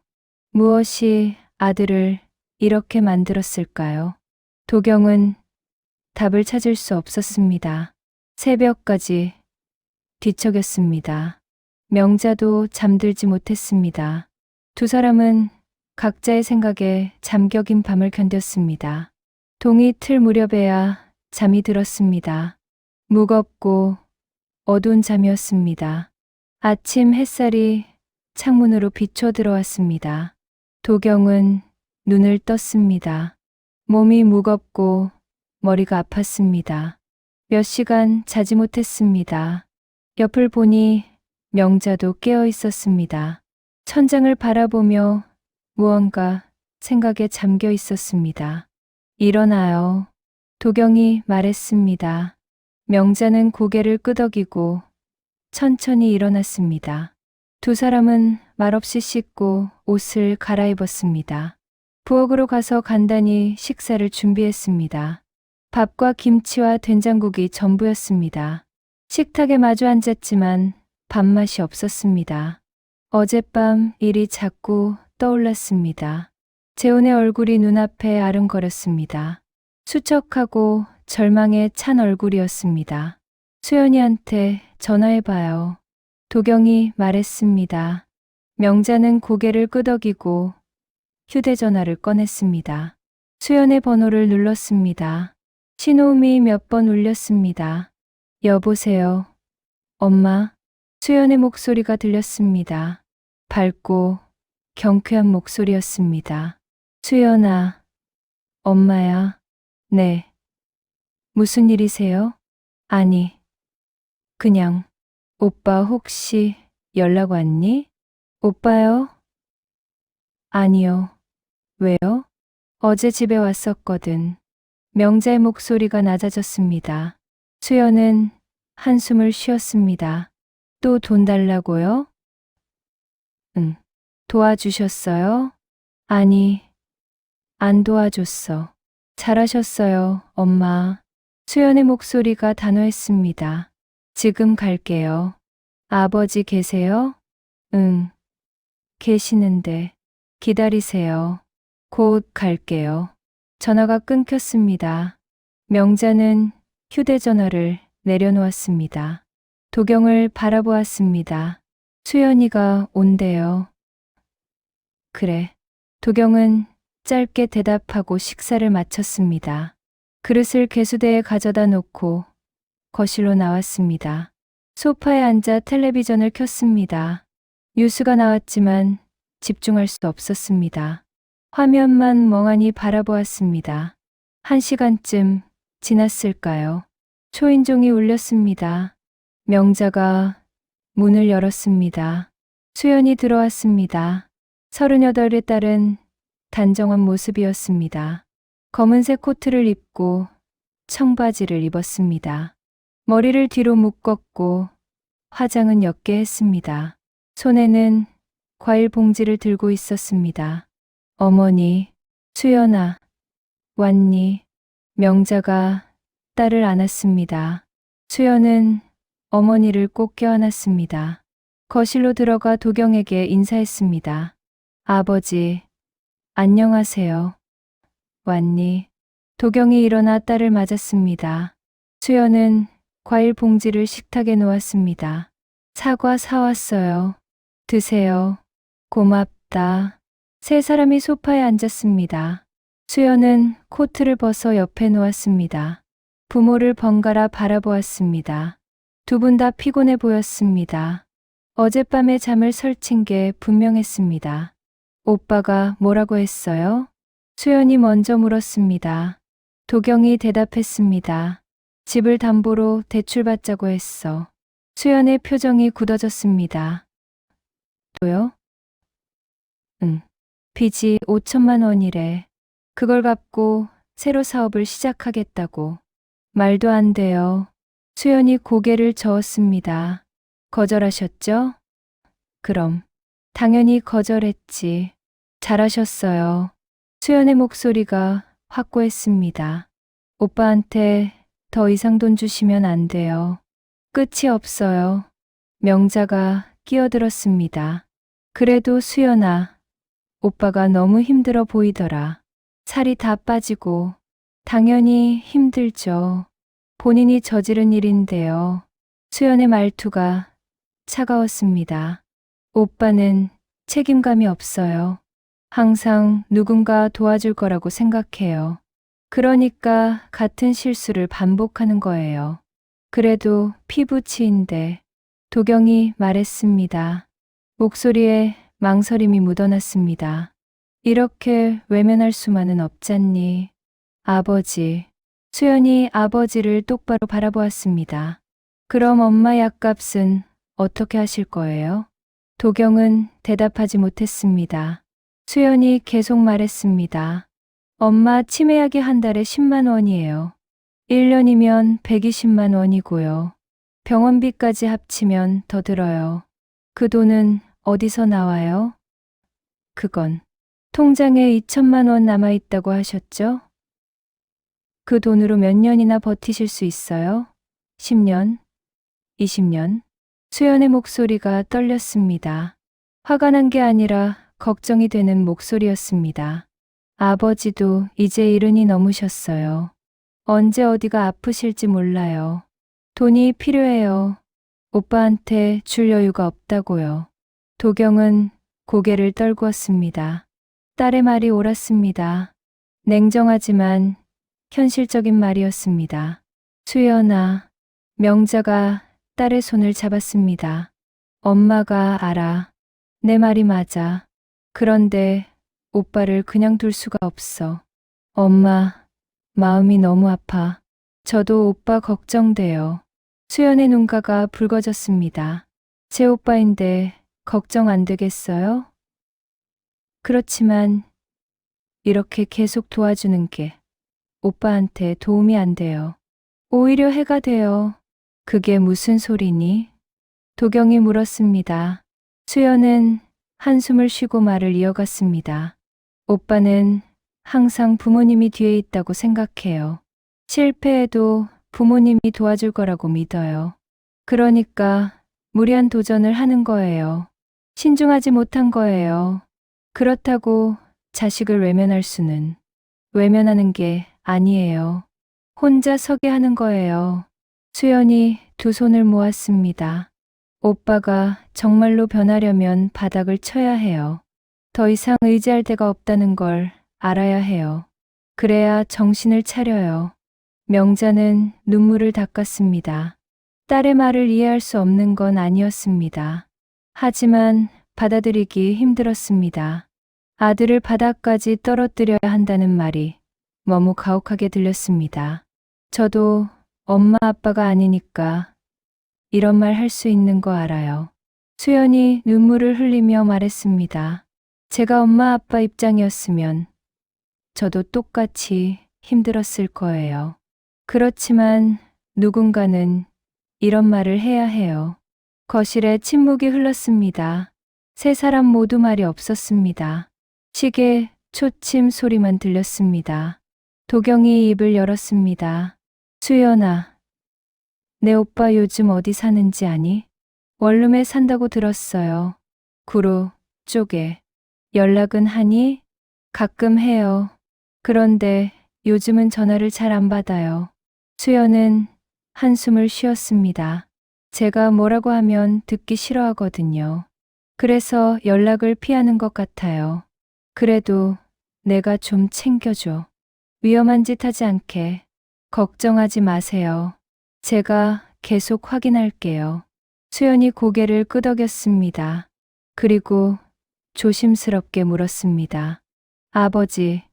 무엇이 아들을 이렇게 만들었을까요? 도경은 답을 찾을 수 없었습니다. 새벽까지 뒤척였습니다. 명자도 잠들지 못했습니다. 두 사람은 각자의 생각에 잠겨긴 밤을 견뎠습니다. 동이 틀 무렵에야 잠이 들었습니다. 무겁고 어두운 잠이었습니다. 아침 햇살이 창문으로 비춰 들어왔습니다. 도경은 눈을 떴습니다. 몸이 무겁고 머리가 아팠습니다. 몇 시간 자지 못했습니다. 옆을 보니 명자도 깨어 있었습니다. 천장을 바라보며 무언가 생각에 잠겨 있었습니다. 일어나요. 도경이 말했습니다. 명자는 고개를 끄덕이고 천천히 일어났습니다. 두 사람은 말없이 씻고 옷을 갈아입었습니다. 부엌으로 가서 간단히 식사를 준비했습니다. 밥과 김치와 된장국이 전부였습니다. 식탁에 마주 앉았지만 밥맛이 없었습니다. 어젯밤 일이 자꾸 떠올랐습니다. 재훈의 얼굴이 눈앞에 아른거렸습니다. 수척하고 절망에 찬 얼굴이었습니다. 수연이한테 전화해봐요. 도경이 말했습니다. 명자는 고개를 끄덕이고 휴대전화를 꺼냈습니다. 수연의 번호를 눌렀습니다. 신호음이 몇 번 울렸습니다. 여보세요. 엄마. 수연의 목소리가 들렸습니다. 밝고 경쾌한 목소리였습니다. 수연아. 엄마야. 네. 무슨 일이세요? 아니. 그냥. 오빠 혹시 연락 왔니? 오빠요? 아니요. 왜요? 어제 집에 왔었거든. 명자의 목소리가 낮아졌습니다. 수연은 한숨을 쉬었습니다. 또 돈 달라고요? 응. 도와주셨어요? 아니, 안 도와줬어. 잘하셨어요, 엄마. 수연의 목소리가 단호했습니다. 지금 갈게요. 아버지 계세요? 응. 계시는데. 기다리세요. 곧 갈게요. 전화가 끊겼습니다. 명자는 휴대전화를 내려놓았습니다. 도경을 바라보았습니다. 수연이가 온대요. 그래. 도경은 짧게 대답하고 식사를 마쳤습니다. 그릇을 개수대에 가져다 놓고 거실로 나왔습니다. 소파에 앉아 텔레비전을 켰습니다. 뉴스가 나왔지만 집중할 수 없었습니다. 화면만 멍하니 바라보았습니다. 1시간쯤 지났을까요? 초인종이 울렸습니다. 명자가 문을 열었습니다. 수연이 들어왔습니다. 38의 딸은 단정한 모습이었습니다. 검은색 코트를 입고 청바지를 입었습니다. 머리를 뒤로 묶었고 화장은 옅게 했습니다. 손에는 과일 봉지를 들고 있었습니다. 어머니, 수연아, 왔니? 명자가 딸을 안았습니다. 수연은 어머니를 꼭 껴안았습니다. 거실로 들어가 도경에게 인사했습니다. 아버지, 안녕하세요. 왔니? 도경이 일어나 딸을 맞았습니다. 수연은 과일 봉지를 식탁에 놓았습니다. 사과 사왔어요. 드세요. 고맙다. 세 사람이 소파에 앉았습니다. 수연은 코트를 벗어 옆에 놓았습니다. 부모를 번갈아 바라보았습니다. 두 분 다 피곤해 보였습니다. 어젯밤에 잠을 설친 게 분명했습니다. 오빠가 뭐라고 했어요? 수연이 먼저 물었습니다. 도경이 대답했습니다. 집을 담보로 대출받자고 했어. 수연의 표정이 굳어졌습니다. 또요? 응. 빚이 5천만 원이래. 그걸 갚고 새로 사업을 시작하겠다고. 말도 안 돼요. 수연이 고개를 저었습니다. 거절하셨죠? 그럼. 당연히 거절했지. 잘하셨어요. 수연의 목소리가 확고했습니다. 오빠한테 더 이상 돈 주시면 안 돼요. 끝이 없어요. 명자가 끼어들었습니다. 그래도 수연아, 오빠가 너무 힘들어 보이더라. 살이 다 빠지고. 당연히 힘들죠. 본인이 저지른 일인데요. 수연의 말투가 차가웠습니다. 오빠는 책임감이 없어요. 항상 누군가 도와줄 거라고 생각해요. 그러니까 같은 실수를 반복하는 거예요. 그래도 피부치인데. 도경이 말했습니다. 목소리에 망설임이 묻어났습니다. 이렇게 외면할 수만은 없잖니. 아버지. 수연이 아버지를 똑바로 바라보았습니다. 그럼 엄마 약값은 어떻게 하실 거예요? 도경은 대답하지 못했습니다. 수연이 계속 말했습니다. 엄마 치매약이 한 달에 10만 원이에요. 1년이면 120만 원이고요. 병원비까지 합치면 더 들어요. 그 돈은 어디서 나와요? 그건 통장에 2천만 원 남아있다고 하셨죠? 그 돈으로 몇 년이나 버티실 수 있어요? 10년? 20년? 수연의 목소리가 떨렸습니다. 화가 난 게 아니라 걱정이 되는 목소리였습니다. 아버지도 이제 70이 넘으셨어요. 언제 어디가 아프실지 몰라요. 돈이 필요해요. 오빠한테 줄 여유가 없다고요. 도경은 고개를 떨구었습니다. 딸의 말이 옳았습니다. 냉정하지만 현실적인 말이었습니다. 수연아, 명자가 딸의 손을 잡았습니다. 엄마가 알아. 내 말이 맞아. 그런데 오빠를 그냥 둘 수가 없어. 엄마, 마음이 너무 아파. 저도 오빠 걱정돼요. 수연의 눈가가 붉어졌습니다. 제 오빠인데 걱정 안 되겠어요? 그렇지만 이렇게 계속 도와주는 게 오빠한테 도움이 안 돼요. 오히려 해가 돼요. 그게 무슨 소리니? 도경이 물었습니다. 수연은 한숨을 쉬고 말을 이어갔습니다. 오빠는 항상 부모님이 뒤에 있다고 생각해요. 실패해도 부모님이 도와줄 거라고 믿어요. 그러니까 무리한 도전을 하는 거예요. 신중하지 못한 거예요. 그렇다고 자식을 외면할 수는 외면하는 게 아니에요. 혼자 서게 하는 거예요. 수연이 두 손을 모았습니다. 오빠가 정말로 변하려면 바닥을 쳐야 해요. 더 이상 의지할 데가 없다는 걸 알아야 해요. 그래야 정신을 차려요. 명자는 눈물을 닦았습니다. 딸의 말을 이해할 수 없는 건 아니었습니다. 하지만 받아들이기 힘들었습니다. 아들을 바다까지 떨어뜨려야 한다는 말이 너무 가혹하게 들렸습니다. 저도 엄마 아빠가 아니니까 이런 말 할 수 있는 거 알아요. 수연이 눈물을 흘리며 말했습니다. 제가 엄마 아빠 입장이었으면 저도 똑같이 힘들었을 거예요. 그렇지만 누군가는 이런 말을 해야 해요. 거실에 침묵이 흘렀습니다. 세 사람 모두 말이 없었습니다. 시계 초침 소리만 들렸습니다. 도경이 입을 열었습니다. 수연아, 내 오빠 요즘 어디 사는지 아니? 원룸에 산다고 들었어요. 구로 쪽에. 연락은 하니? 가끔 해요. 그런데 요즘은 전화를 잘 안 받아요. 수연은 한숨을 쉬었습니다. 제가 뭐라고 하면 듣기 싫어하거든요. 그래서 연락을 피하는 것 같아요. 그래도 내가 좀 챙겨줘. 위험한 짓 하지 않게. 걱정하지 마세요. 제가 계속 확인할게요. 수연이 고개를 끄덕였습니다. 그리고 조심스럽게 물었습니다. 아버지,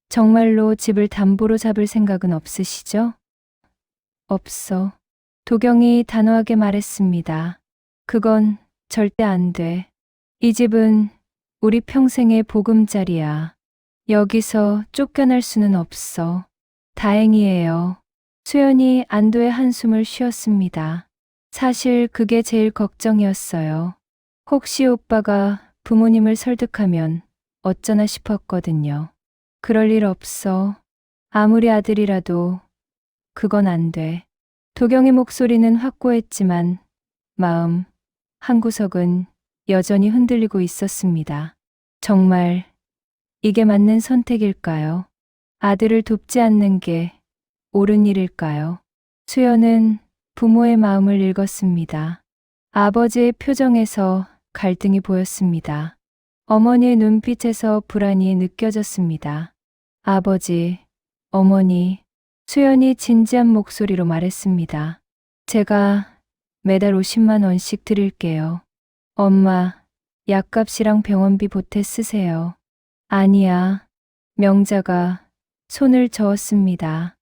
정말로 집을 담보로 잡을 생각은 없으시죠? 없어. 도경이 단호하게 말했습니다. 그건 절대 안 돼. 이 집은 우리 평생의 보금자리야. 여기서 쫓겨날 수는 없어. 다행이에요. 수연이 안도의 한숨을 쉬었습니다. 사실 그게 제일 걱정이었어요. 혹시 오빠가 부모님을 설득하면 어쩌나 싶었거든요. 그럴 일 없어. 아무리 아들이라도 그건 안 돼. 도경의 목소리는 확고했지만 마음 한구석은 여전히 흔들리고 있었습니다. 정말 이게 맞는 선택일까요? 아들을 돕지 않는 게 옳은 일일까요? 수연은 부모의 마음을 읽었습니다. 아버지의 표정에서 갈등이 보였습니다. 어머니의 눈빛에서 불안이 느껴졌습니다. 아버지, 어머니, 수연이 진지한 목소리로 말했습니다. 제가 매달 50만 원씩 드릴게요. 엄마, 약값이랑 병원비 보태 쓰세요. 아니야. 명자가 손을 저었습니다.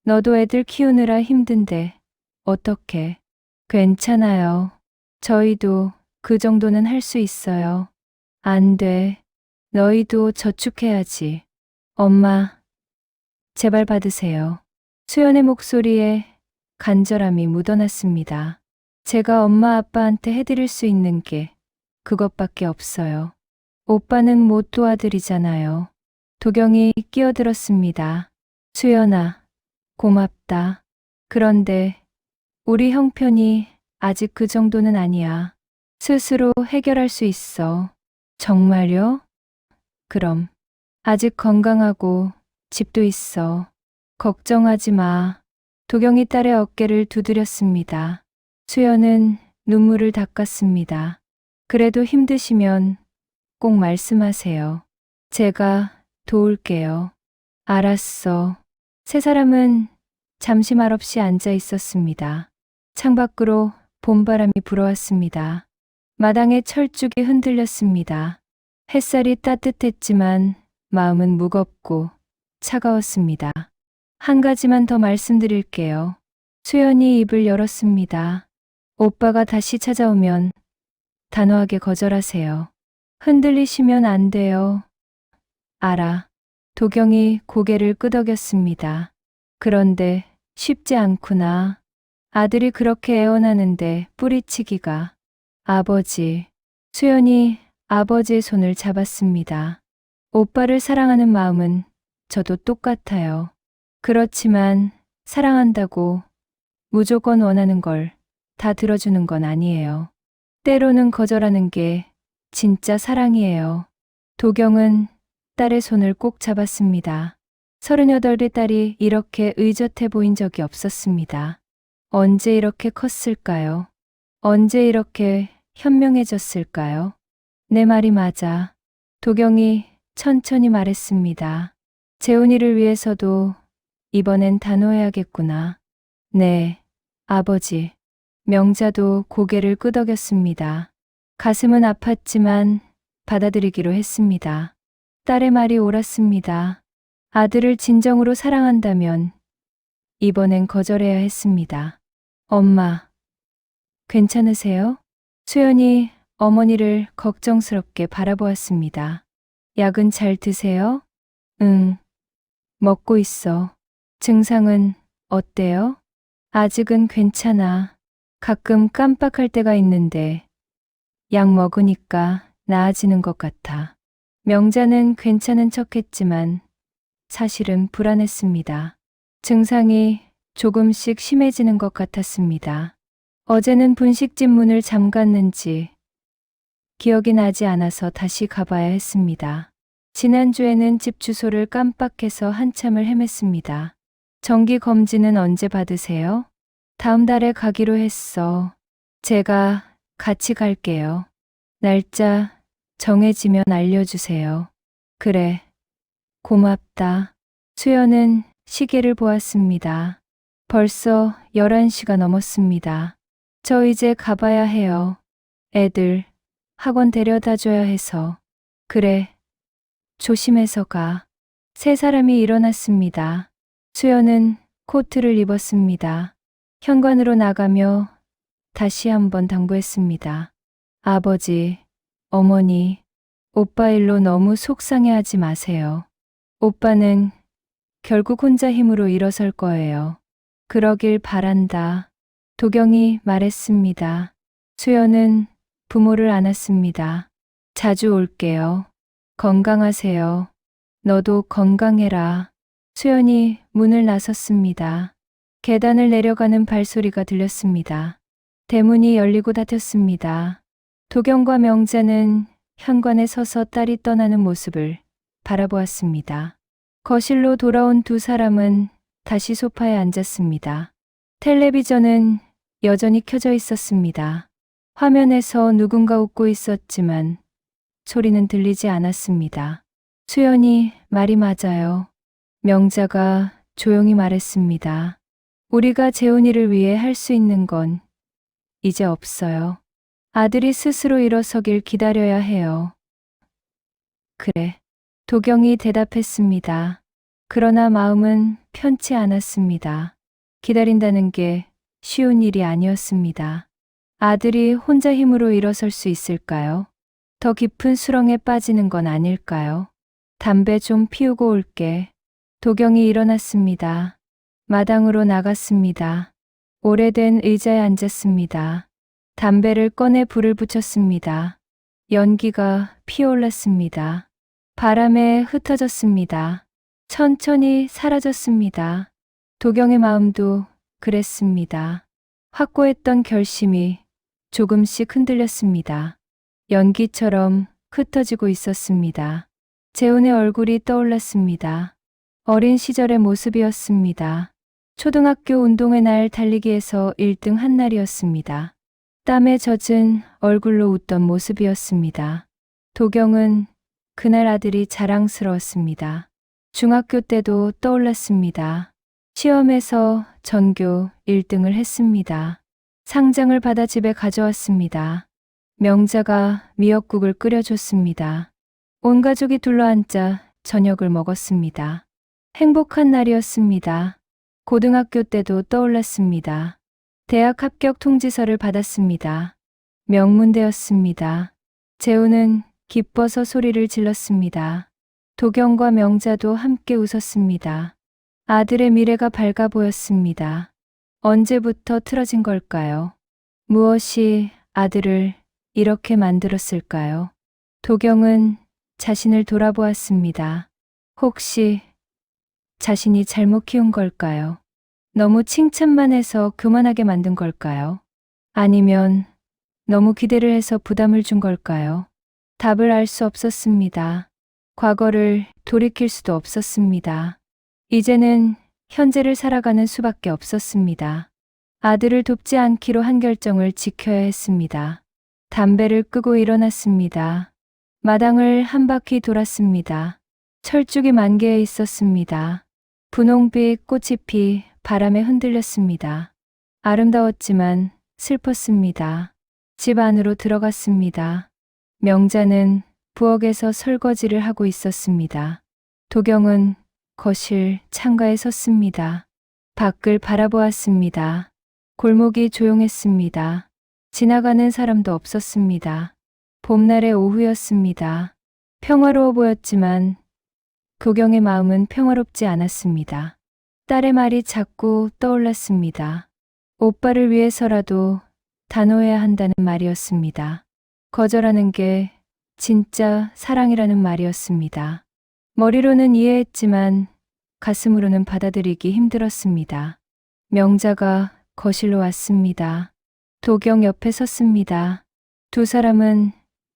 너도 애들 키우느라 힘든데 어떡해. 괜찮아요. 저희도 그 정도는 할 수 있어요. 안 돼. 너희도 저축해야지. 엄마, 제발 받으세요. 수연의 목소리에 간절함이 묻어났습니다. 제가 엄마 아빠한테 해드릴 수 있는 게 그것밖에 없어요. 오빠는 못 도와드리잖아요. 도경이 끼어들었습니다. 수연아, 고맙다. 그런데 우리 형편이 아직 그 정도는 아니야. 스스로 해결할 수 있어. 정말요? 그럼. 아직 건강하고 집도 있어. 걱정하지 마. 도경이 딸의 어깨를 두드렸습니다. 수연은 눈물을 닦았습니다. 그래도 힘드시면 꼭 말씀하세요. 제가 도울게요. 알았어. 세 사람은 잠시 말없이 앉아 있었습니다. 창밖으로 봄바람이 불어왔습니다. 마당의 철쭉이 흔들렸습니다. 햇살이 따뜻했지만 마음은 무겁고 차가웠습니다. 한 가지만 더 말씀드릴게요. 수연이 입을 열었습니다. 오빠가 다시 찾아오면 단호하게 거절하세요. 흔들리시면 안 돼요. 알아. 도경이 고개를 끄덕였습니다. 그런데 쉽지 않구나. 아들이 그렇게 애원하는데 뿌리치기가. 아버지. 수연이 아버지의 손을 잡았습니다. 오빠를 사랑하는 마음은 저도 똑같아요. 그렇지만 사랑한다고 무조건 원하는 걸 다 들어주는 건 아니에요. 때로는 거절하는 게 진짜 사랑이에요. 도경은 딸의 손을 꼭 잡았습니다. 38의 딸이 이렇게 의젓해 보인 적이 없었습니다. 언제 이렇게 컸을까요? 언제 이렇게 현명해졌을까요? 내 말이 맞아. 도경이 천천히 말했습니다. 재훈이를 위해서도 이번엔 단호해야겠구나. 네, 아버지. 명자도 고개를 끄덕였습니다. 가슴은 아팠지만 받아들이기로 했습니다. 딸의 말이 옳았습니다. 아들을 진정으로 사랑한다면 이번엔 거절해야 했습니다. 엄마, 괜찮으세요? 수연이 어머니를 걱정스럽게 바라보았습니다. 약은 잘 드세요? 응, 먹고 있어. 증상은 어때요? 아직은 괜찮아. 가끔 깜빡할 때가 있는데 약 먹으니까 나아지는 것 같아. 명자는 괜찮은 척했지만 사실은 불안했습니다. 증상이 조금씩 심해지는 것 같았습니다. 어제는 분식집 문을 잠갔는지 기억이 나지 않아서 다시 가봐야 했습니다. 지난주에는 집 주소를 깜빡해서 한참을 헤맸습니다. 정기 검진은 언제 받으세요? 다음 달에 가기로 했어. 제가 같이 갈게요. 날짜 정해지면 알려주세요. 그래. 고맙다. 수연은 시계를 보았습니다. 벌써 11시가 넘었습니다. 저 이제 가봐야 해요. 애들 학원 데려다 줘야 해서. 그래. 조심해서 가. 세 사람이 일어났습니다. 수연은 코트를 입었습니다. 현관으로 나가며 다시 한번 당부했습니다. 아버지, 어머니, 오빠 일로 너무 속상해하지 마세요. 오빠는 결국 혼자 힘으로 일어설 거예요. 그러길 바란다. 도경이 말했습니다. 수연은 부모를 안았습니다. 자주 올게요. 건강하세요. 너도 건강해라. 수연이 문을 나섰습니다. 계단을 내려가는 발소리가 들렸습니다. 대문이 열리고 닫혔습니다. 도경과 명자는 현관에 서서 딸이 떠나는 모습을 바라보았습니다. 거실로 돌아온 두 사람은 다시 소파에 앉았습니다. 텔레비전은 여전히 켜져 있었습니다. 화면에서 누군가 웃고 있었지만 소리는 들리지 않았습니다. 수연이 말이 맞아요. 명자가 조용히 말했습니다. 우리가 재훈이를 위해 할 수 있는 건 이제 없어요. 아들이 스스로 일어서길 기다려야 해요. 그래. 도경이 대답했습니다. 그러나 마음은 편치 않았습니다. 기다린다는 게 쉬운 일이 아니었습니다. 아들이 혼자 힘으로 일어설 수 있을까요? 더 깊은 수렁에 빠지는 건 아닐까요? 담배 좀 피우고 올게. 도경이 일어났습니다. 마당으로 나갔습니다. 오래된 의자에 앉았습니다. 담배를 꺼내 불을 붙였습니다. 연기가 피어올랐습니다. 바람에 흩어졌습니다. 천천히 사라졌습니다. 도경의 마음도 그랬습니다. 확고했던 결심이 조금씩 흔들렸습니다. 연기처럼 흩어지고 있었습니다. 재훈의 얼굴이 떠올랐습니다. 어린 시절의 모습이었습니다. 초등학교 운동회 날 달리기에서 1등 한 날이었습니다. 땀에 젖은 얼굴로 웃던 모습이었습니다. 도경은 그날 아들이 자랑스러웠습니다. 중학교 때도 떠올랐습니다. 시험에서 전교 1등을 했습니다. 상장을 받아 집에 가져왔습니다. 명자가 미역국을 끓여줬습니다. 온 가족이 둘러앉아 저녁을 먹었습니다. 행복한 날이었습니다. 고등학교 때도 떠올랐습니다. 대학 합격 통지서를 받았습니다. 명문대였습니다. 재훈은 기뻐서 소리를 질렀습니다. 도경과 명자도 함께 웃었습니다. 아들의 미래가 밝아 보였습니다. 언제부터 틀어진 걸까요? 무엇이 아들을 이렇게 만들었을까요? 도경은 자신을 돌아보았습니다. 혹시 자신이 잘못 키운 걸까요? 너무 칭찬만 해서 교만하게 만든 걸까요? 아니면 너무 기대를 해서 부담을 준 걸까요? 답을 알 수 없었습니다. 과거를 돌이킬 수도 없었습니다. 이제는 현재를 살아가는 수밖에 없었습니다. 아들을 돕지 않기로 한 결정을 지켜야 했습니다. 담배를 끄고 일어났습니다. 마당을 한 바퀴 돌았습니다. 철쭉이 만개해 있었습니다. 분홍빛 꽃잎이 바람에 흔들렸습니다. 아름다웠지만 슬펐습니다. 집 안으로 들어갔습니다. 명자는 부엌에서 설거지를 하고 있었습니다. 도경은 거실 창가에 섰습니다. 밖을 바라보았습니다. 골목이 조용했습니다. 지나가는 사람도 없었습니다. 봄날의 오후였습니다. 평화로워 보였지만 도경의 마음은 평화롭지 않았습니다. 딸의 말이 자꾸 떠올랐습니다. 오빠를 위해서라도 단호해야 한다는 말이었습니다. 거절하는 게 진짜 사랑이라는 말이었습니다. 머리로는 이해했지만 가슴으로는 받아들이기 힘들었습니다. 명자가 거실로 왔습니다. 도경 옆에 섰습니다. 두 사람은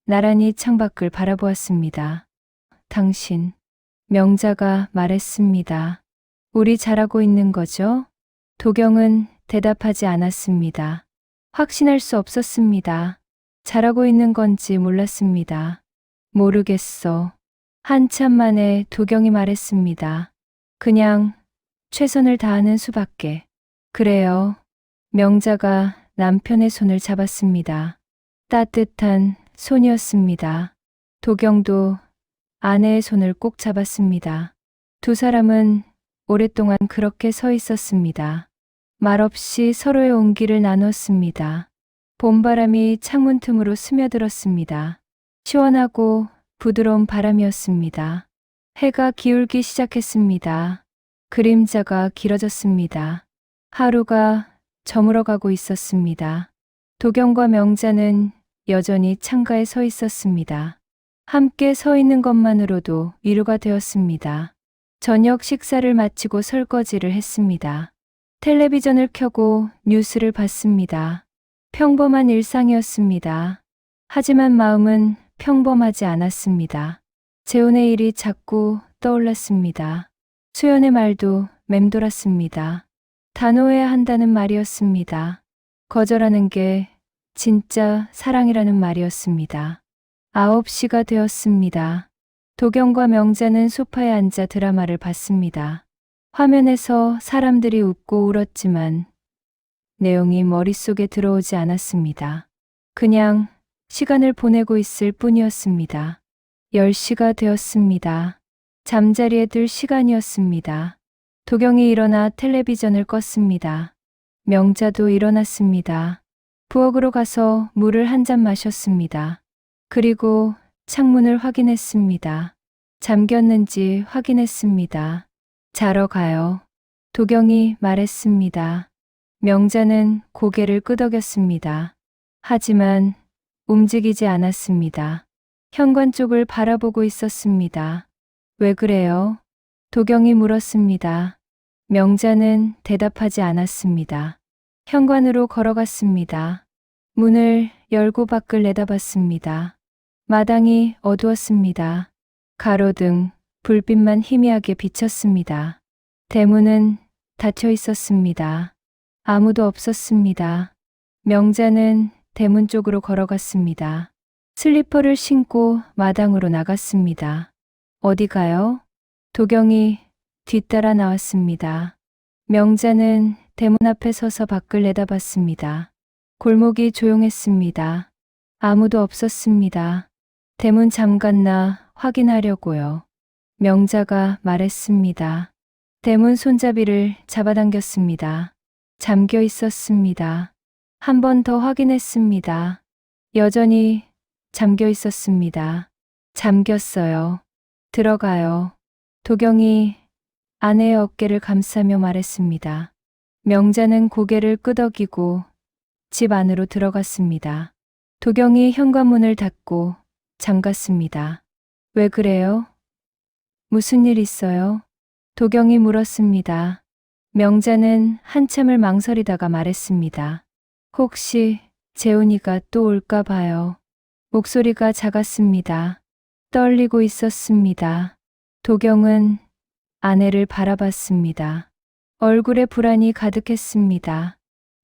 나란히 창밖을 바라보았습니다. 당신, 명자가 말했습니다. 우리 잘하고 있는 거죠? 도경은 대답하지 않았습니다. 확신할 수 없었습니다. 잘하고 있는 건지 몰랐습니다. 모르겠어. 한참 만에 도경이 말했습니다. 그냥 최선을 다하는 수밖에. 그래요. 명자가 남편의 손을 잡았습니다. 따뜻한 손이었습니다. 도경도 아내의 손을 꼭 잡았습니다. 두 사람은 오랫동안 그렇게 서 있었습니다. 말없이 서로의 온기를 나눴습니다. 봄바람이 창문 틈으로 스며들었습니다. 시원하고 부드러운 바람이었습니다. 해가 기울기 시작했습니다. 그림자가 길어졌습니다. 하루가 저물어가고 있었습니다. 도경과 명자는 여전히 창가에 서 있었습니다. 함께 서 있는 것만으로도 위로가 되었습니다. 저녁 식사를 마치고 설거지를 했습니다. 텔레비전을 켜고 뉴스를 봤습니다. 평범한 일상이었습니다. 하지만 마음은 평범하지 않았습니다. 재혼의 일이 자꾸 떠올랐습니다. 수연의 말도 맴돌았습니다. 단호해야 한다는 말이었습니다. 거절하는 게 진짜 사랑이라는 말이었습니다. 9시가 되었습니다. 도경과 명자는 소파에 앉아 드라마를 봤습니다. 화면에서 사람들이 웃고 울었지만 내용이 머릿속에 들어오지 않았습니다. 그냥 시간을 보내고 있을 뿐이었습니다. 10시가 되었습니다. 잠자리에 들 시간이었습니다. 도경이 일어나 텔레비전을 껐습니다. 명자도 일어났습니다. 부엌으로 가서 물을 한 잔 마셨습니다. 그리고 창문을 확인했습니다. 잠겼는지 확인했습니다. 자러 가요. 도경이 말했습니다. 명자는 고개를 끄덕였습니다. 하지만 움직이지 않았습니다. 현관 쪽을 바라보고 있었습니다. 왜 그래요? 도경이 물었습니다. 명자는 대답하지 않았습니다. 현관으로 걸어갔습니다. 문을 열고 밖을 내다봤습니다. 마당이 어두웠습니다. 가로등, 불빛만 희미하게 비쳤습니다. 대문은 닫혀 있었습니다. 아무도 없었습니다. 명자는 대문 쪽으로 걸어갔습니다. 슬리퍼를 신고 마당으로 나갔습니다. 어디 가요? 도경이 뒤따라 나왔습니다. 명자는 대문 앞에 서서 밖을 내다봤습니다. 골목이 조용했습니다. 아무도 없었습니다. 대문 잠갔나 확인하려고요. 명자가 말했습니다. 대문 손잡이를 잡아당겼습니다. 잠겨 있었습니다. 한 번 더 확인했습니다. 여전히 잠겨 있었습니다. 잠겼어요. 들어가요. 도경이 아내의 어깨를 감싸며 말했습니다. 명자는 고개를 끄덕이고 집 안으로 들어갔습니다. 도경이 현관문을 닫고 잠갔습니다. 왜 그래요? 무슨 일 있어요? 도경이 물었습니다. 명자는 한참을 망설이다가 말했습니다. 혹시 재훈이가 또 올까 봐요. 목소리가 작았습니다. 떨리고 있었습니다. 도경은 아내를 바라봤습니다. 얼굴에 불안이 가득했습니다.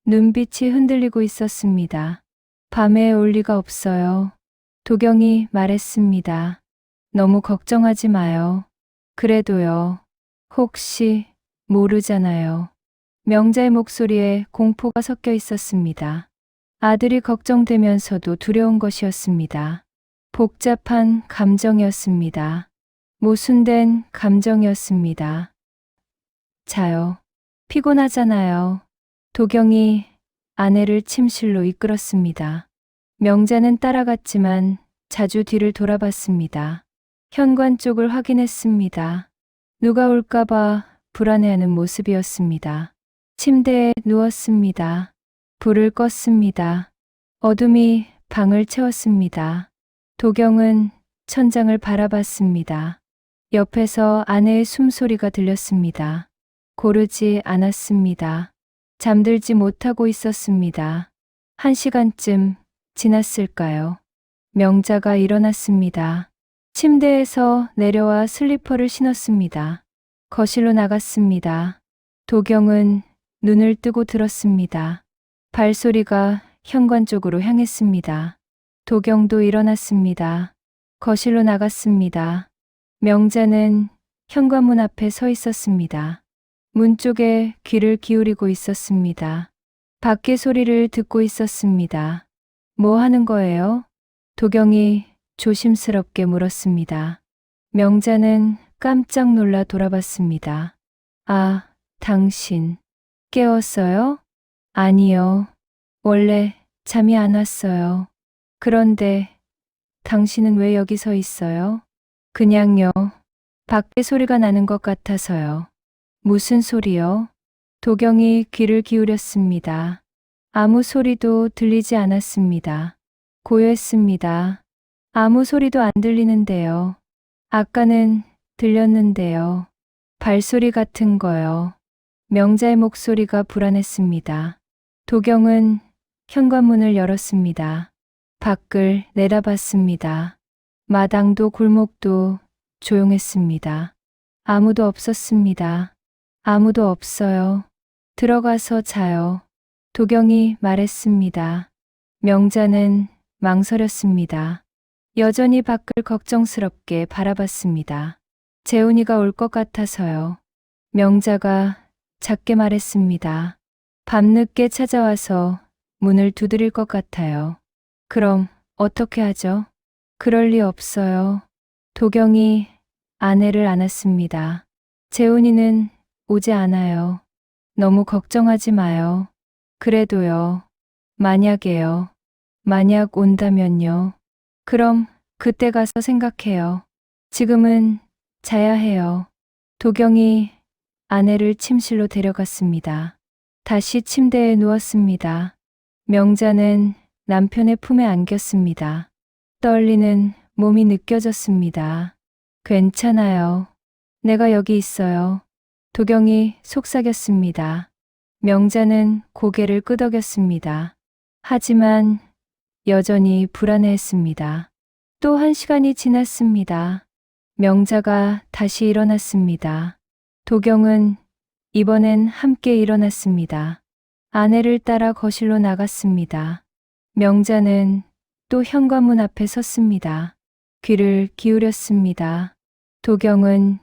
눈빛이 흔들리고 있었습니다. 밤에 올 리가 없어요. 도경이 말했습니다. 너무 걱정하지 마요. 그래도요. 혹시 모르잖아요. 명자의 목소리에 공포가 섞여 있었습니다. 아들이 걱정되면서도 두려운 것이었습니다. 복잡한 감정이었습니다. 모순된 감정이었습니다. 자요. 피곤하잖아요. 도경이 아내를 침실로 이끌었습니다. 명자는 따라갔지만 자주 뒤를 돌아봤습니다. 현관 쪽을 확인했습니다. 누가 올까봐 불안해하는 모습이었습니다. 침대에 누웠습니다. 불을 껐습니다. 어둠이 방을 채웠습니다. 도경은 천장을 바라봤습니다. 옆에서 아내의 숨소리가 들렸습니다. 고르지 않았습니다. 잠들지 못하고 있었습니다. 1시간쯤 지났을까요? 명자가 일어났습니다. 침대에서 내려와 슬리퍼를 신었습니다. 거실로 나갔습니다. 도경은 눈을 뜨고 들었습니다. 발소리가 현관 쪽으로 향했습니다. 도경도 일어났습니다. 거실로 나갔습니다. 명자는 현관문 앞에 서 있었습니다. 문 쪽에 귀를 기울이고 있었습니다. 밖의 소리를 듣고 있었습니다. 뭐 하는 거예요? 도경이 조심스럽게 물었습니다. 명자는 깜짝 놀라 돌아봤습니다. 아, 당신 깨웠어요? 아니요. 원래 잠이 안 왔어요. 그런데 당신은 왜 여기 서 있어요? 그냥요. 밖에 소리가 나는 것 같아서요. 무슨 소리요? 도경이 귀를 기울였습니다. 아무 소리도 들리지 않았습니다. 고요했습니다. 아무 소리도 안 들리는데요. 아까는 들렸는데요. 발소리 같은 거요. 명자의 목소리가 불안했습니다. 도경은 현관문을 열었습니다. 밖을 내다봤습니다. 마당도 골목도 조용했습니다. 아무도 없었습니다. 아무도 없어요. 들어가서 자요. 도경이 말했습니다. 명자는 망설였습니다. 여전히 밖을 걱정스럽게 바라봤습니다. 재훈이가 올 것 같아서요. 명자가 작게 말했습니다. 밤늦게 찾아와서 문을 두드릴 것 같아요. 그럼 어떻게 하죠? 그럴 리 없어요. 도경이 아내를 안았습니다. 재훈이는 오지 않아요. 너무 걱정하지 마요. 그래도요. 만약에요. 만약 온다면요. 그럼 그때 가서 생각해요. 지금은 자야 해요. 도경이 아내를 침실로 데려갔습니다. 다시 침대에 누웠습니다. 명자는 남편의 품에 안겼습니다. 떨리는 몸이 느껴졌습니다. 괜찮아요. 내가 여기 있어요. 도경이 속삭였습니다. 명자는 고개를 끄덕였습니다. 하지만 여전히 불안해했습니다. 또 1시간이 지났습니다. 명자가 다시 일어났습니다. 도경은 이번엔 함께 일어났습니다. 아내를 따라 거실로 나갔습니다. 명자는 또 현관문 앞에 섰습니다. 귀를 기울였습니다. 도경은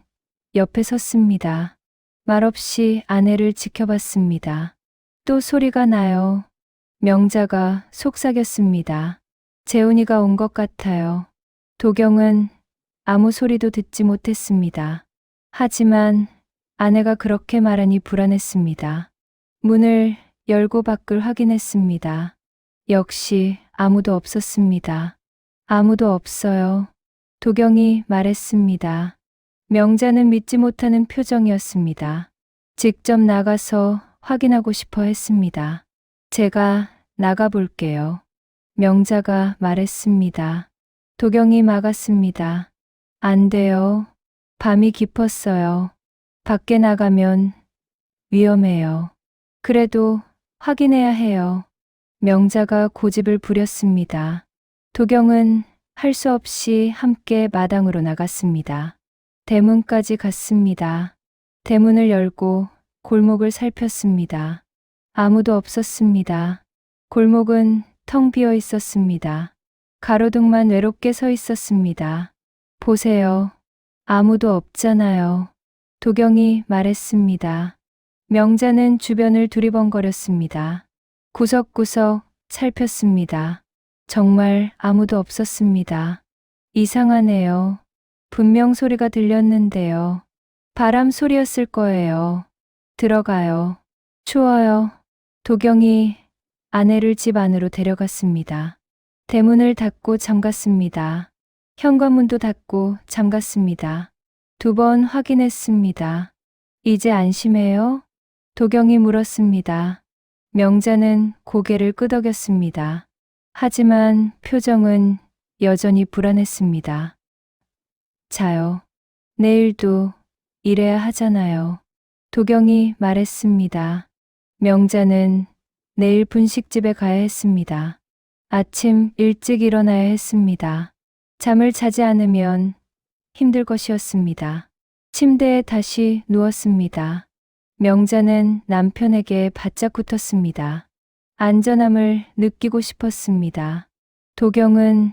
옆에 섰습니다. 말없이 아내를 지켜봤습니다. 또 소리가 나요. 명자가 속삭였습니다. 재훈이가 온 것 같아요. 도경은 아무 소리도 듣지 못했습니다. 하지만 아내가 그렇게 말하니 불안했습니다. 문을 열고 밖을 확인했습니다. 역시 아무도 없었습니다. 아무도 없어요. 도경이 말했습니다. 명자는 믿지 못하는 표정이었습니다. 직접 나가서 확인하고 싶어 했습니다. 제가 나가볼게요. 명자가 말했습니다. 도경이 막았습니다. 안 돼요. 밤이 깊었어요. 밖에 나가면 위험해요. 그래도 확인해야 해요. 명자가 고집을 부렸습니다. 도경은 할 수 없이 함께 마당으로 나갔습니다. 대문까지 갔습니다. 대문을 열고 골목을 살폈습니다. 아무도 없었습니다. 골목은 텅 비어 있었습니다. 가로등만 외롭게 서 있었습니다. 보세요. 아무도 없잖아요. 도경이 말했습니다. 명자는 주변을 두리번거렸습니다. 구석구석 살폈습니다. 정말 아무도 없었습니다. 이상하네요. 분명 소리가 들렸는데요. 바람 소리였을 거예요. 들어가요. 추워요. 도경이 아내를 집 안으로 데려갔습니다. 대문을 닫고 잠갔습니다. 현관문도 닫고 잠갔습니다. 2번 확인했습니다. 이제 안심해요? 도경이 물었습니다. 명자는 고개를 끄덕였습니다. 하지만 표정은 여전히 불안했습니다. 자요. 내일도 일해야 하잖아요. 도경이 말했습니다. 명자는 내일 분식집에 가야 했습니다. 아침 일찍 일어나야 했습니다. 잠을 자지 않으면 힘들 것이었습니다. 침대에 다시 누웠습니다. 명자는 남편에게 바짝 붙었습니다. 안전함을 느끼고 싶었습니다. 도경은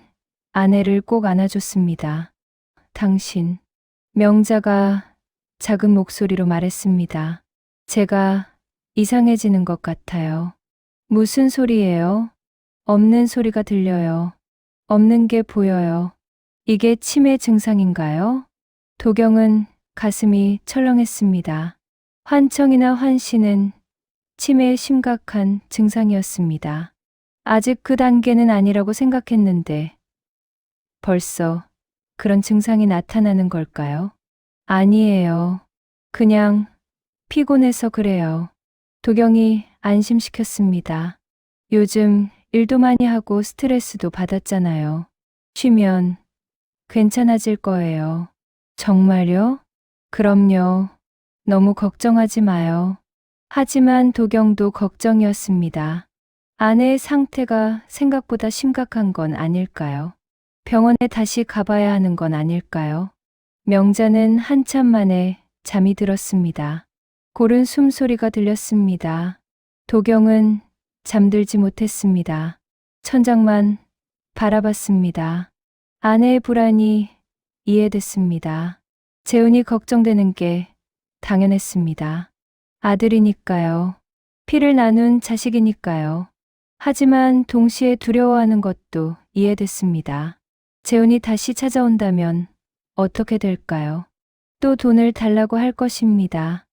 아내를 꼭 안아줬습니다. 당신. 명자가 작은 목소리로 말했습니다. 제가 이상해지는 것 같아요. 무슨 소리예요? 없는 소리가 들려요. 없는 게 보여요. 이게 치매 증상인가요? 도경은 가슴이 철렁했습니다. 환청이나 환시는 치매의 심각한 증상이었습니다. 아직 그 단계는 아니라고 생각했는데 벌써 그런 증상이 나타나는 걸까요? 아니에요. 그냥 피곤해서 그래요. 도경이 안심시켰습니다. 요즘 일도 많이 하고 스트레스도 받았잖아요. 쉬면 괜찮아질 거예요. 정말요? 그럼요. 너무 걱정하지 마요. 하지만 도경도 걱정이었습니다. 아내의 상태가 생각보다 심각한 건 아닐까요? 병원에 다시 가봐야 하는 건 아닐까요? 명자는 한참 만에 잠이 들었습니다. 고른 숨소리가 들렸습니다. 도경은 잠들지 못했습니다. 천장만 바라봤습니다. 아내의 불안이 이해됐습니다. 재훈이 걱정되는 게 당연했습니다. 아들이니까요. 피를 나눈 자식이니까요. 하지만 동시에 두려워하는 것도 이해됐습니다. 재훈이 다시 찾아온다면 어떻게 될까요? 또 돈을 달라고 할 것입니다.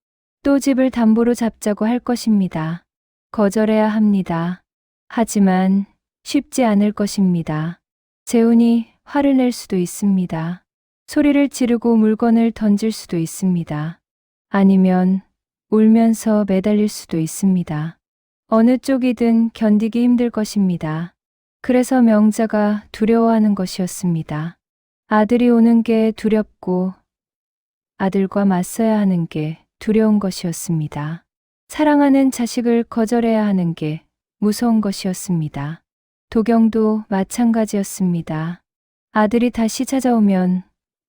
또 집을 담보로 잡자고 할 것입니다. 거절해야 합니다. 하지만 쉽지 않을 것입니다. 재훈이 화를 낼 수도 있습니다. 소리를 지르고 물건을 던질 수도 있습니다. 아니면 울면서 매달릴 수도 있습니다. 어느 쪽이든 견디기 힘들 것입니다. 그래서 명자가 두려워하는 것이었습니다. 아들이 오는 게 두렵고 아들과 맞서야 하는 게 두려운 것이었습니다. 사랑하는 자식을 거절해야 하는 게 무서운 것이었습니다. 도경도 마찬가지였습니다. 아들이 다시 찾아오면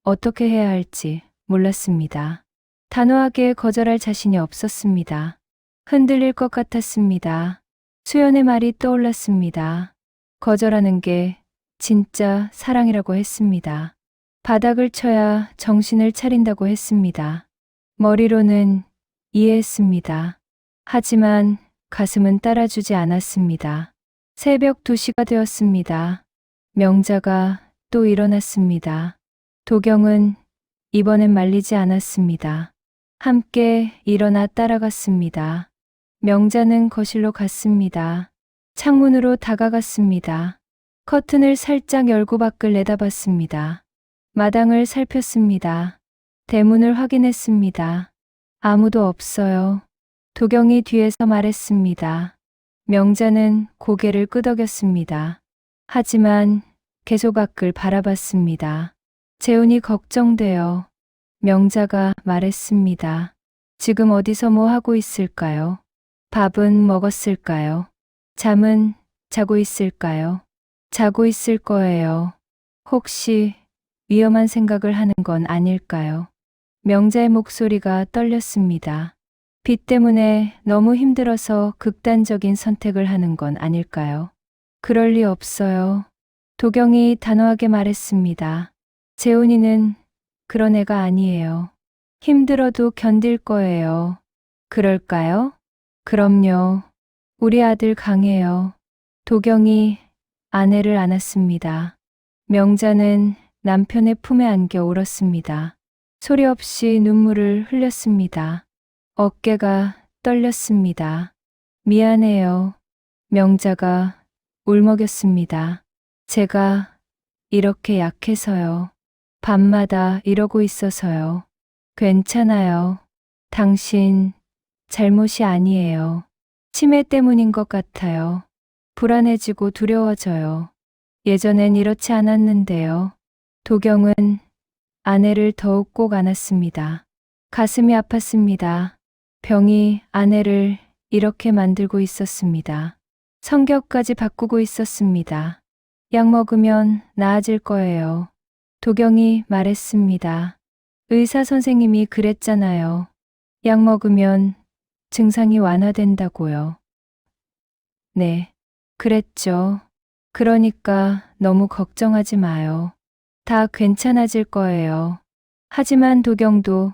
어떻게 해야 할지 몰랐습니다. 단호하게 거절할 자신이 없었습니다. 흔들릴 것 같았습니다. 수연의 말이 떠올랐습니다. 거절하는 게 진짜 사랑이라고 했습니다. 바닥을 쳐야 정신을 차린다고 했습니다. 머리로는 이해했습니다. 하지만 가슴은 따라주지 않았습니다. 새벽 2시가 되었습니다. 명자가 또 일어났습니다. 도경은 이번엔 말리지 않았습니다. 함께 일어나 따라갔습니다. 명자는 거실로 갔습니다. 창문으로 다가갔습니다. 커튼을 살짝 열고 밖을 내다봤습니다. 마당을 살폈습니다. 대문을 확인했습니다. 아무도 없어요. 도경이 뒤에서 말했습니다. 명자는 고개를 끄덕였습니다. 하지만 계속 밖을 바라봤습니다. 재훈이 걱정돼요. 명자가 말했습니다. 지금 어디서 뭐 하고 있을까요? 밥은 먹었을까요? 잠은 자고 있을까요? 자고 있을 거예요. 혹시 위험한 생각을 하는 건 아닐까요? 명자의 목소리가 떨렸습니다. 빚 때문에 너무 힘들어서 극단적인 선택을 하는 건 아닐까요? 그럴 리 없어요. 도경이 단호하게 말했습니다. 재훈이는 그런 애가 아니에요. 힘들어도 견딜 거예요. 그럴까요? 그럼요. 우리 아들 강해요. 도경이 아내를 안았습니다. 명자는 남편의 품에 안겨 울었습니다. 소리 없이 눈물을 흘렸습니다. 어깨가 떨렸습니다. 미안해요. 명자가 울먹였습니다. 제가 이렇게 약해서요. 밤마다 이러고 있어서요. 괜찮아요. 당신 잘못이 아니에요. 치매 때문인 것 같아요. 불안해지고 두려워져요. 예전엔 이렇지 않았는데요. 도경은 아내를 더욱 꼭 안았습니다. 가슴이 아팠습니다. 병이 아내를 이렇게 만들고 있었습니다. 성격까지 바꾸고 있었습니다. 약 먹으면 나아질 거예요. 도경이 말했습니다. 의사 선생님이 그랬잖아요. 약 먹으면 증상이 완화된다고요. 네, 그랬죠. 그러니까 너무 걱정하지 마요. 다 괜찮아질 거예요. 하지만 도경도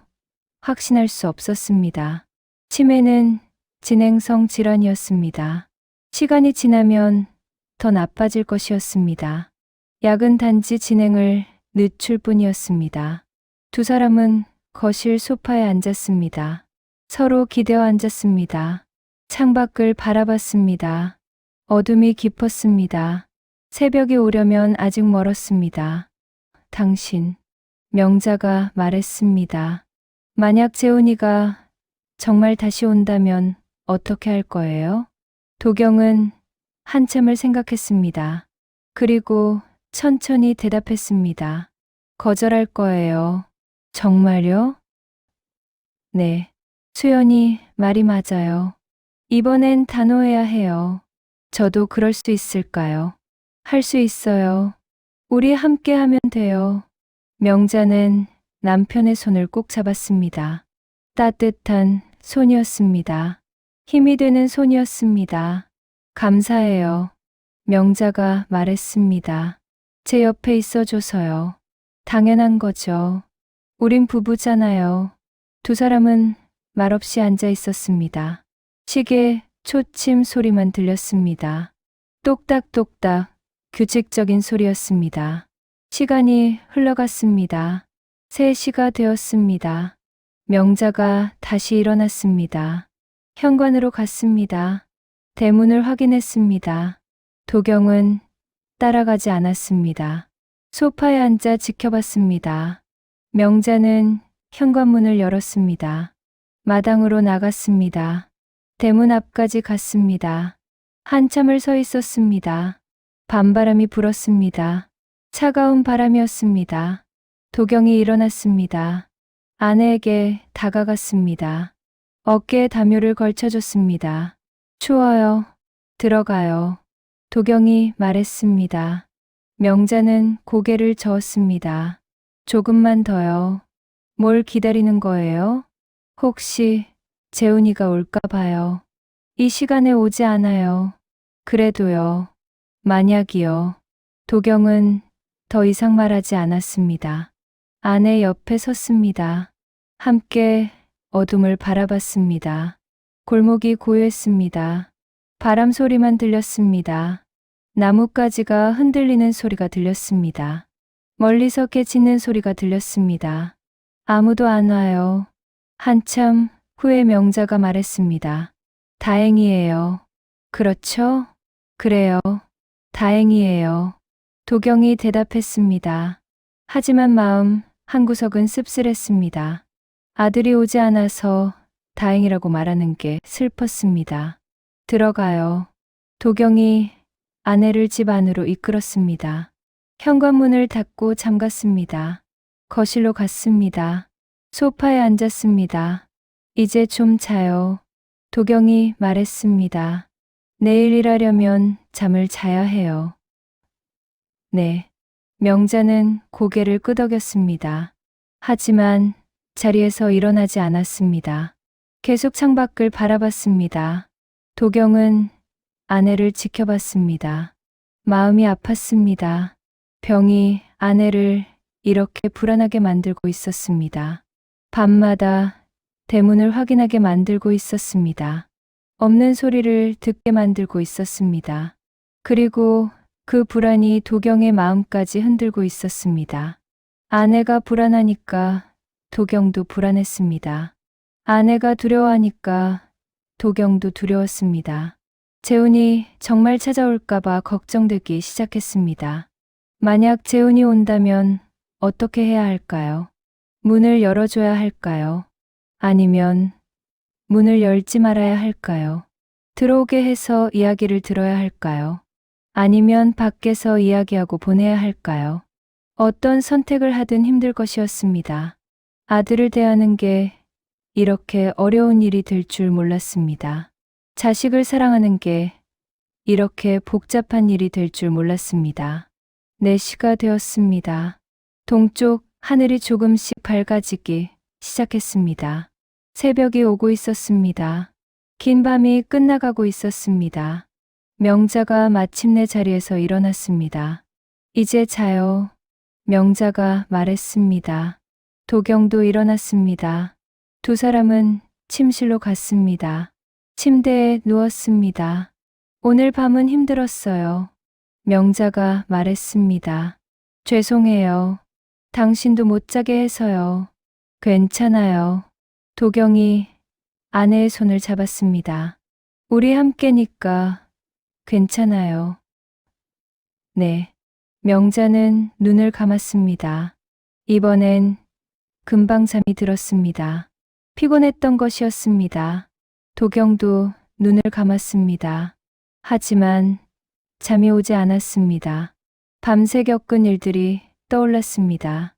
확신할 수 없었습니다. 치매는 진행성 질환이었습니다. 시간이 지나면 더 나빠질 것이었습니다. 약은 단지 진행을 늦출 뿐이었습니다. 두 사람은 거실 소파에 앉았습니다. 서로 기대어 앉았습니다. 창밖을 바라봤습니다. 어둠이 깊었습니다. 새벽이 오려면 아직 멀었습니다. 당신, 명자가 말했습니다. 만약 재훈이가 정말 다시 온다면 어떻게 할 거예요? 도경은 한참을 생각했습니다. 그리고 천천히 대답했습니다. 거절할 거예요. 정말요? 네. 수연이 말이 맞아요. 이번엔 단호해야 해요. 저도 그럴 수 있을까요? 할 수 있어요. 우리 함께 하면 돼요. 명자는 남편의 손을 꼭 잡았습니다. 따뜻한 손이었습니다. 힘이 되는 손이었습니다. 감사해요. 명자가 말했습니다. 제 옆에 있어줘서요. 당연한 거죠. 우린 부부잖아요. 두 사람은 말없이 앉아 있었습니다. 시계 초침 소리만 들렸습니다. 똑딱똑딱 규칙적인 소리였습니다. 시간이 흘러갔습니다. 3시가 되었습니다. 명자가 다시 일어났습니다. 현관으로 갔습니다. 대문을 확인했습니다. 도경은 따라가지 않았습니다. 소파에 앉아 지켜봤습니다. 명자는 현관문을 열었습니다. 마당으로 나갔습니다. 대문 앞까지 갔습니다. 한참을 서 있었습니다. 밤바람이 불었습니다. 차가운 바람이었습니다. 도경이 일어났습니다. 아내에게 다가갔습니다. 어깨에 담요를 걸쳐줬습니다. 추워요. 들어가요. 도경이 말했습니다. 명자는 고개를 저었습니다. 조금만 더요. 뭘 기다리는 거예요? 혹시 재훈이가 올까 봐요. 이 시간에 오지 않아요. 그래도요. 만약이요. 도경은 더 이상 말하지 않았습니다. 아내 옆에 섰습니다. 함께 어둠을 바라봤습니다. 골목이 고요했습니다. 바람 소리만 들렸습니다. 나뭇가지가 흔들리는 소리가 들렸습니다. 멀리서 개 짖는 소리가 들렸습니다. 아무도 안 와요. 한참 후에 명자가 말했습니다. 다행이에요. 그렇죠? 그래요. 다행이에요. 도경이 대답했습니다. 하지만 마음 한구석은 씁쓸했습니다. 아들이 오지 않아서 다행이라고 말하는 게 슬펐습니다. 들어가요. 도경이 아내를 집 안으로 이끌었습니다. 현관문을 닫고 잠갔습니다. 거실로 갔습니다. 소파에 앉았습니다. 이제 좀 자요. 도경이 말했습니다. 내일 일하려면 잠을 자야 해요. 네. 명자는 고개를 끄덕였습니다. 하지만 자리에서 일어나지 않았습니다. 계속 창밖을 바라봤습니다. 도경은 아내를 지켜봤습니다. 마음이 아팠습니다. 병이 아내를 이렇게 불안하게 만들고 있었습니다. 밤마다 대문을 확인하게 만들고 있었습니다. 없는 소리를 듣게 만들고 있었습니다. 그리고 그 불안이 도경의 마음까지 흔들고 있었습니다. 아내가 불안하니까 도경도 불안했습니다. 아내가 두려워하니까 도경도 두려웠습니다. 재훈이 정말 찾아올까봐 걱정되기 시작했습니다. 만약 재훈이 온다면 어떻게 해야 할까요? 문을 열어줘야 할까요? 아니면 문을 열지 말아야 할까요? 들어오게 해서 이야기를 들어야 할까요? 아니면 밖에서 이야기하고 보내야 할까요? 어떤 선택을 하든 힘들 것이었습니다. 아들을 대하는 게 이렇게 어려운 일이 될 줄 몰랐습니다. 자식을 사랑하는 게 이렇게 복잡한 일이 될 줄 몰랐습니다. 4시가 되었습니다. 동쪽 하늘이 조금씩 밝아지기 시작했습니다. 새벽이 오고 있었습니다. 긴 밤이 끝나가고 있었습니다. 명자가 마침내 자리에서 일어났습니다. 이제 자요. 명자가 말했습니다. 도경도 일어났습니다. 두 사람은 침실로 갔습니다. 침대에 누웠습니다. 오늘 밤은 힘들었어요. 명자가 말했습니다. 죄송해요. 당신도 못 자게 해서요. 괜찮아요. 도경이 아내의 손을 잡았습니다. 우리 함께니까 괜찮아요. 네. 명자는 눈을 감았습니다. 이번엔 금방 잠이 들었습니다. 피곤했던 것이었습니다. 도경도 눈을 감았습니다. 하지만 잠이 오지 않았습니다. 밤새 겪은 일들이 떠올랐습니다.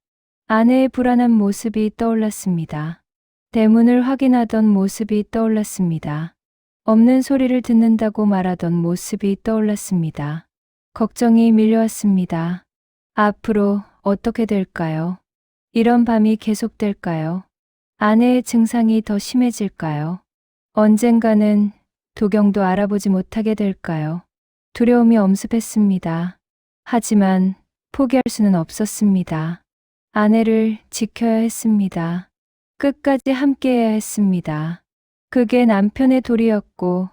아내의 불안한 모습이 떠올랐습니다. 대문을 확인하던 모습이 떠올랐습니다. 없는 소리를 듣는다고 말하던 모습이 떠올랐습니다. 걱정이 밀려왔습니다. 앞으로 어떻게 될까요? 이런 밤이 계속될까요? 아내의 증상이 더 심해질까요? 언젠가는 도경도 알아보지 못하게 될까요? 두려움이 엄습했습니다. 하지만 포기할 수는 없었습니다. 아내를 지켜야 했습니다. 끝까지 함께해야 했습니다. 그게 남편의 도리였고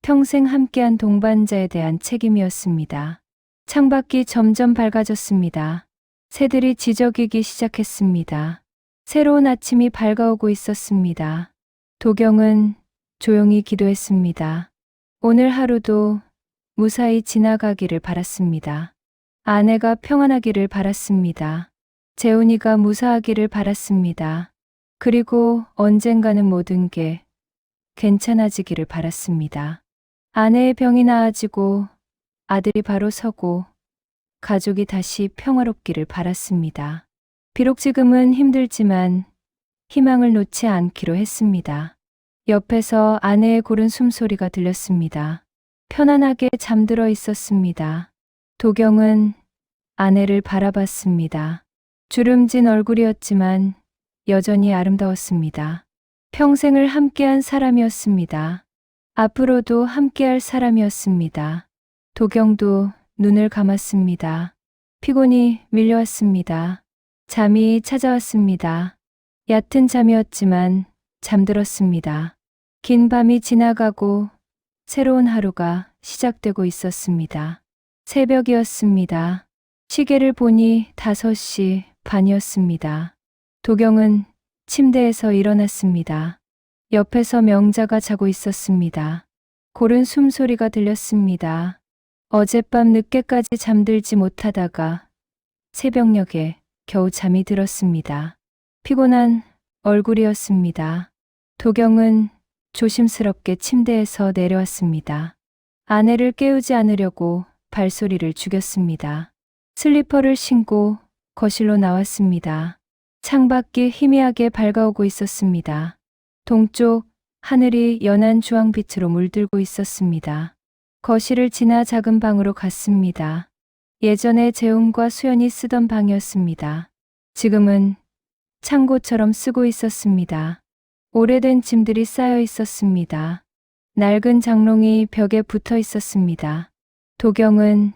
평생 함께한 동반자에 대한 책임이었습니다. 창밖이 점점 밝아졌습니다. 새들이 지저귀기 시작했습니다. 새로운 아침이 밝아오고 있었습니다. 도경은 조용히 기도했습니다. 오늘 하루도 무사히 지나가기를 바랐습니다. 아내가 평안하기를 바랐습니다. 재훈이가 무사하기를 바랐습니다. 그리고 언젠가는 모든 게 괜찮아지기를 바랐습니다. 아내의 병이 나아지고 아들이 바로 서고 가족이 다시 평화롭기를 바랐습니다. 비록 지금은 힘들지만 희망을 놓지 않기로 했습니다. 옆에서 아내의 고른 숨소리가 들렸습니다. 편안하게 잠들어 있었습니다. 도경은 아내를 바라봤습니다. 주름진 얼굴이었지만 여전히 아름다웠습니다. 평생을 함께한 사람이었습니다. 앞으로도 함께할 사람이었습니다. 도경도 눈을 감았습니다. 피곤이 밀려왔습니다. 잠이 찾아왔습니다. 얕은 잠이었지만 잠들었습니다. 긴 밤이 지나가고 새로운 하루가 시작되고 있었습니다. 새벽이었습니다. 시계를 보니 5시 반이었습니다. 도경은 침대에서 일어났습니다. 옆에서 명자가 자고 있었습니다. 고른 숨소리가 들렸습니다. 어젯밤 늦게까지 잠들지 못하다가 새벽녘에 겨우 잠이 들었습니다. 피곤한 얼굴이었습니다. 도경은 조심스럽게 침대에서 내려왔습니다. 아내를 깨우지 않으려고 발소리를 죽였습니다. 슬리퍼를 신고 거실로 나왔습니다. 창밖이 희미하게 밝아오고 있었습니다. 동쪽 하늘이 연한 주황빛으로 물들고 있었습니다. 거실을 지나 작은 방으로 갔습니다. 예전에 재훈과 수연이 쓰던 방이었습니다. 지금은 창고처럼 쓰고 있었습니다. 오래된 짐들이 쌓여 있었습니다. 낡은 장롱이 벽에 붙어 있었습니다. 도경은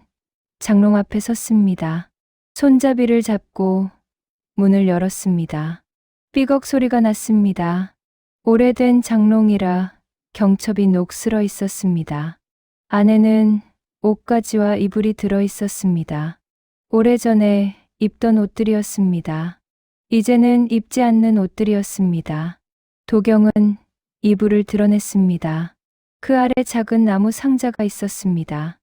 장롱 앞에 섰습니다. 손잡이를 잡고 문을 열었습니다. 삐걱 소리가 났습니다. 오래된 장롱이라 경첩이 녹슬어 있었습니다. 안에는 옷가지와 이불이 들어 있었습니다. 오래전에 입던 옷들이었습니다. 이제는 입지 않는 옷들이었습니다. 도경은 이불을 드러냈습니다. 그 아래 작은 나무 상자가 있었습니다.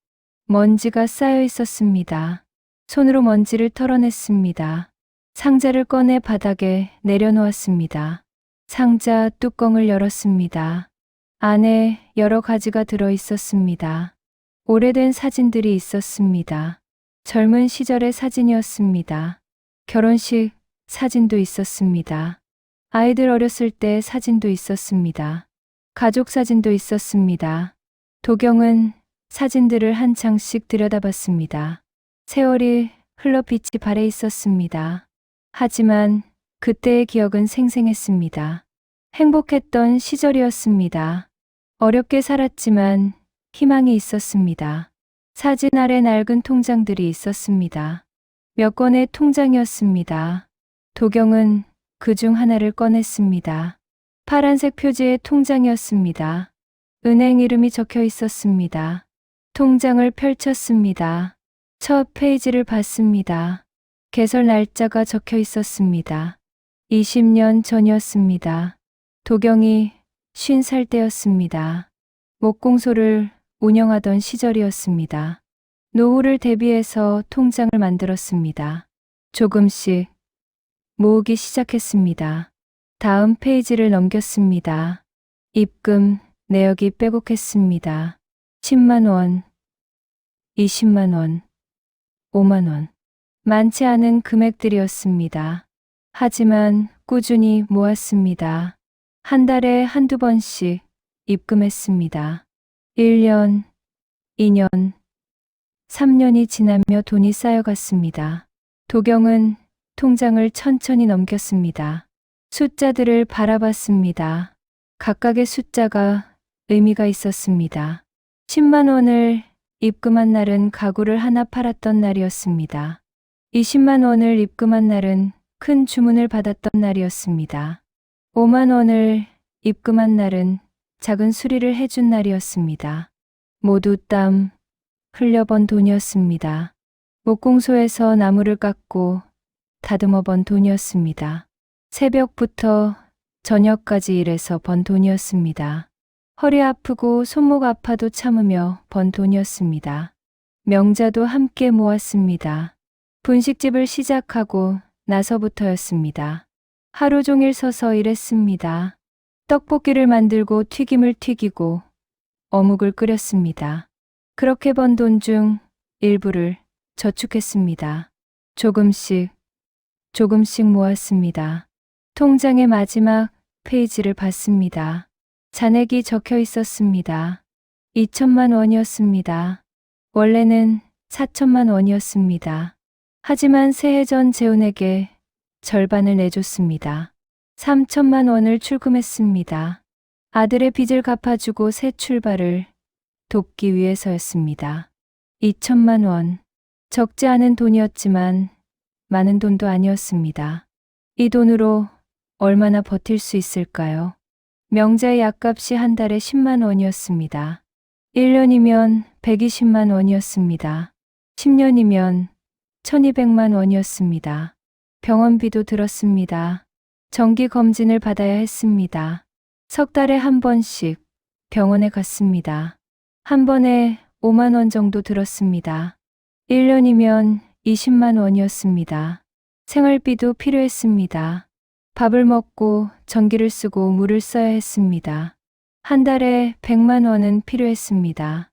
먼지가 쌓여 있었습니다. 손으로 먼지를 털어냈습니다. 상자를 꺼내 바닥에 내려놓았습니다. 상자 뚜껑을 열었습니다. 안에 여러 가지가 들어 있었습니다. 오래된 사진들이 있었습니다. 젊은 시절의 사진이었습니다. 결혼식 사진도 있었습니다. 아이들 어렸을 때 사진도 있었습니다. 가족 사진도 있었습니다. 도경은 사진들을 한 장씩 들여다봤습니다. 세월이 흘러 빛이 발해 있었습니다. 하지만 그때의 기억은 생생했습니다. 행복했던 시절이었습니다. 어렵게 살았지만 희망이 있었습니다. 사진 아래 낡은 통장들이 있었습니다. 몇 건의 통장이었습니다. 도경은 그중 하나를 꺼냈습니다. 파란색 표지의 통장이었습니다. 은행 이름이 적혀 있었습니다. 통장을 펼쳤습니다. 첫 페이지를 봤습니다. 개설 날짜가 적혀 있었습니다. 20년 전이었습니다. 도경이 50살 때였습니다. 목공소를 운영하던 시절이었습니다. 노후를 대비해서 통장을 만들었습니다. 조금씩 모으기 시작했습니다. 다음 페이지를 넘겼습니다. 입금, 내역이 빼곡했습니다. 10만 원, 20만 원, 5만 원. 많지 않은 금액들이었습니다. 하지만 꾸준히 모았습니다. 한 달에 한두 번씩 입금했습니다. 1년, 2년, 3년이 지나며 돈이 쌓여갔습니다. 도경은 통장을 천천히 넘겼습니다. 숫자들을 바라봤습니다. 각각의 숫자가 의미가 있었습니다. 10만 원을 입금한 날은 가구를 하나 팔았던 날이었습니다. 20만 원을 입금한 날은 큰 주문을 받았던 날이었습니다. 5만 원을 입금한 날은 작은 수리를 해준 날이었습니다. 모두 땀 흘려 번 돈이었습니다. 목공소에서 나무를 깎고 다듬어 번 돈이었습니다. 새벽부터 저녁까지 일해서 번 돈이었습니다. 허리 아프고 손목 아파도 참으며 번 돈이었습니다. 명자도 함께 모았습니다. 분식집을 시작하고 나서부터였습니다. 하루 종일 서서 일했습니다. 떡볶이를 만들고 튀김을 튀기고 어묵을 끓였습니다. 그렇게 번 돈 중 일부를 저축했습니다. 조금씩 모았습니다. 통장의 마지막 페이지를 봤습니다. 잔액이 적혀 있었습니다. 2천만 원이었습니다. 원래는 4천만 원이었습니다. 하지만 새해 전 재훈에게 절반을 내줬습니다. 3천만 원을 출금했습니다. 아들의 빚을 갚아주고 새 출발을 돕기 위해서였습니다. 2천만 원. 적지 않은 돈이었지만 많은 돈도 아니었습니다. 이 돈으로 얼마나 버틸 수 있을까요? 명자의 약값이 한 달에 10만 원이었습니다. 1년이면 120만 원이었습니다. 10년이면 1200만 원이었습니다. 병원비도 들었습니다. 정기 검진을 받아야 했습니다. 석 달에 한 번씩 병원에 갔습니다. 한 번에 5만 원 정도 들었습니다. 1년이면 20만 원이었습니다. 생활비도 필요했습니다. 밥을 먹고 전기를 쓰고 물을 써야 했습니다. 한 달에 100만 원은 필요했습니다.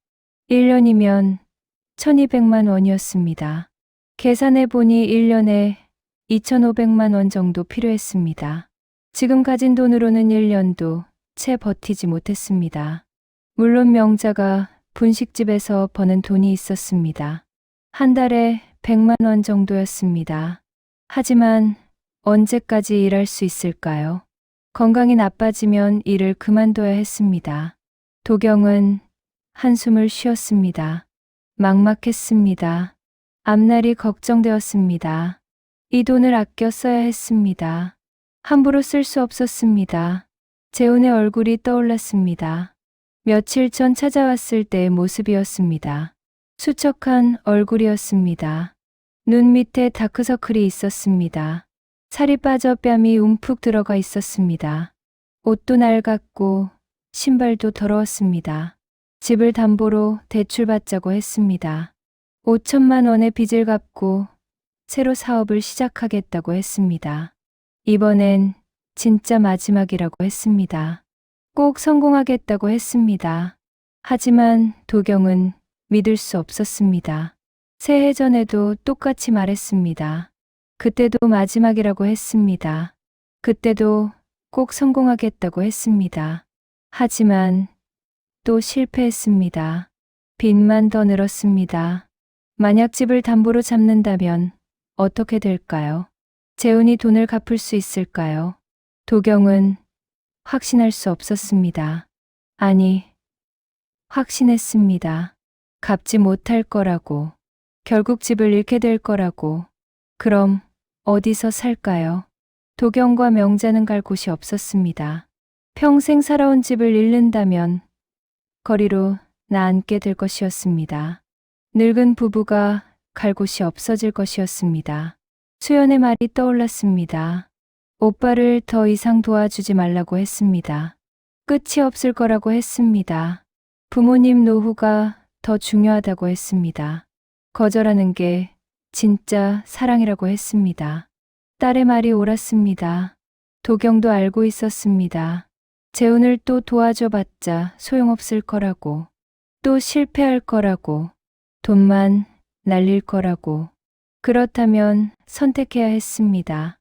1년이면 1200만 원이었습니다. 계산해 보니 1년에 2500만 원 정도 필요했습니다. 지금 가진 돈으로는 1년도 채 버티지 못했습니다. 물론 명자가 분식집에서 버는 돈이 있었습니다. 한 달에 100만 원 정도였습니다. 하지만 언제까지 일할 수 있을까요? 건강이 나빠지면 일을 그만둬야 했습니다. 도경은 한숨을 쉬었습니다. 막막했습니다. 앞날이 걱정되었습니다. 이 돈을 아껴 써야 했습니다. 함부로 쓸 수 없었습니다. 재훈의 얼굴이 떠올랐습니다. 며칠 전 찾아왔을 때의 모습이었습니다. 수척한 얼굴이었습니다. 눈 밑에 다크서클이 있었습니다. 살이 빠져 뺨이 움푹 들어가 있었습니다. 옷도 낡았고 신발도 더러웠습니다. 집을 담보로 대출받자고 했습니다. 5천만 원의 빚을 갚고 새로 사업을 시작하겠다고 했습니다. 이번엔 진짜 마지막이라고 했습니다. 꼭 성공하겠다고 했습니다. 하지만 도경은 믿을 수 없었습니다. 새해 전에도 똑같이 말했습니다. 그때도 마지막이라고 했습니다. 그때도 꼭 성공하겠다고 했습니다. 하지만 또 실패했습니다. 빚만 더 늘었습니다. 만약 집을 담보로 잡는다면 어떻게 될까요? 재훈이 돈을 갚을 수 있을까요? 도경은 확신할 수 없었습니다. 아니, 확신했습니다. 갚지 못할 거라고. 결국 집을 잃게 될 거라고. 그럼 어디서 살까요? 도경과 명자는 갈 곳이 없었습니다. 평생 살아온 집을 잃는다면 거리로 나앉게 될 것이었습니다. 늙은 부부가 갈 곳이 없어질 것이었습니다. 수연의 말이 떠올랐습니다. 오빠를 더 이상 도와주지 말라고 했습니다. 끝이 없을 거라고 했습니다. 부모님 노후가 더 중요하다고 했습니다. 거절하는 게 진짜 사랑이라고 했습니다. 딸의 말이 옳았습니다. 도경도 알고 있었습니다. 재훈을 또 도와줘봤자 소용없을 거라고, 또 실패할 거라고, 돈만 날릴 거라고. 그렇다면 선택해야 했습니다.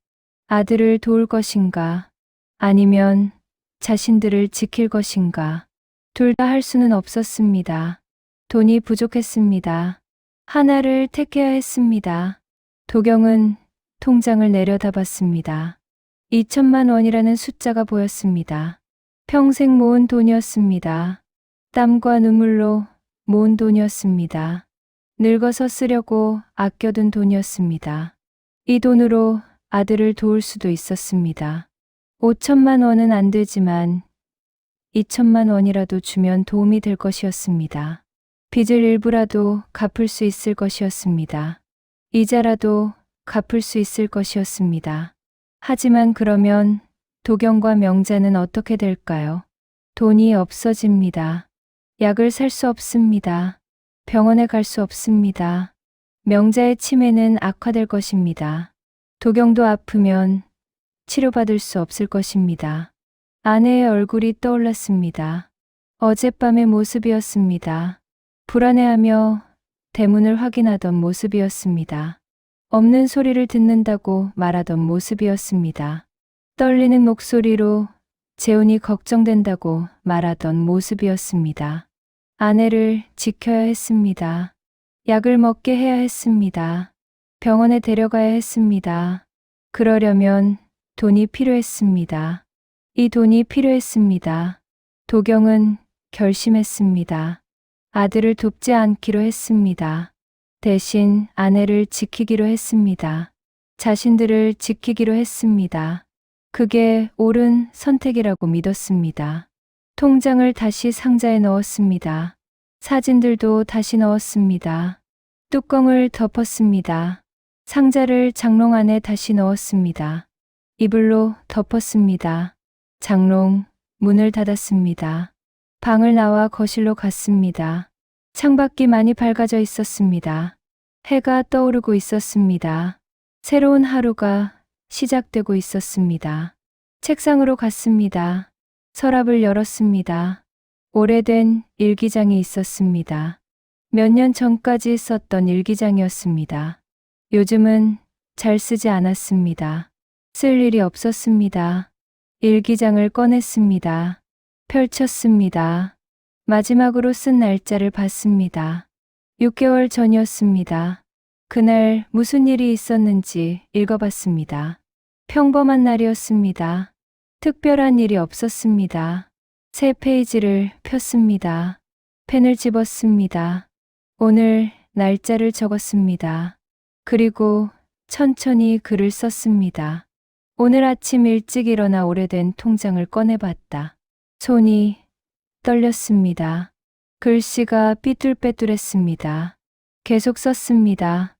아들을 도울 것인가, 아니면 자신들을 지킬 것인가. 둘 다 할 수는 없었습니다. 돈이 부족했습니다. 하나를 택해야 했습니다. 도경은 통장을 내려다봤습니다. 2천만 원이라는 숫자가 보였습니다. 평생 모은 돈이었습니다. 땀과 눈물로 모은 돈이었습니다. 늙어서 쓰려고 아껴둔 돈이었습니다. 이 돈으로 아들을 도울 수도 있었습니다. 5천만 원은 안 되지만 2천만 원이라도 주면 도움이 될 것이었습니다. 빚을 일부라도 갚을 수 있을 것이었습니다. 이자라도 갚을 수 있을 것이었습니다. 하지만 그러면 도경과 명자는 어떻게 될까요? 돈이 없어집니다. 약을 살 수 없습니다. 병원에 갈 수 없습니다. 명자의 치매는 악화될 것입니다. 도경도 아프면 치료받을 수 없을 것입니다. 아내의 얼굴이 떠올랐습니다. 어젯밤의 모습이었습니다. 불안해하며 대문을 확인하던 모습이었습니다. 없는 소리를 듣는다고 말하던 모습이었습니다. 떨리는 목소리로 재훈이 걱정된다고 말하던 모습이었습니다. 아내를 지켜야 했습니다. 약을 먹게 해야 했습니다. 병원에 데려가야 했습니다. 그러려면 돈이 필요했습니다. 이 돈이 필요했습니다. 도경은 결심했습니다. 아들을 돕지 않기로 했습니다. 대신 아내를 지키기로 했습니다. 자신들을 지키기로 했습니다. 그게 옳은 선택이라고 믿었습니다. 통장을 다시 상자에 넣었습니다. 사진들도 다시 넣었습니다. 뚜껑을 덮었습니다. 상자를 장롱 안에 다시 넣었습니다. 이불로 덮었습니다. 장롱 문을 닫았습니다. 방을 나와 거실로 갔습니다. 창밖이 많이 밝아져 있었습니다. 해가 떠오르고 있었습니다. 새로운 하루가 시작되고 있었습니다. 책상으로 갔습니다. 서랍을 열었습니다. 오래된 일기장이 있었습니다. 몇 년 전까지 썼던 일기장이었습니다. 요즘은 잘 쓰지 않았습니다. 쓸 일이 없었습니다. 일기장을 꺼냈습니다. 펼쳤습니다. 마지막으로 쓴 날짜를 봤습니다. 6개월 전이었습니다. 그날 무슨 일이 있었는지 읽어봤습니다. 평범한 날이었습니다. 특별한 일이 없었습니다. 새 페이지를 폈습니다. 펜을 집었습니다. 오늘 날짜를 적었습니다. 그리고 천천히 글을 썼습니다. 오늘 아침 일찍 일어나 오래된 통장을 꺼내봤다. 손이 떨렸습니다. 글씨가 삐뚤빼뚤했습니다. 계속 썼습니다.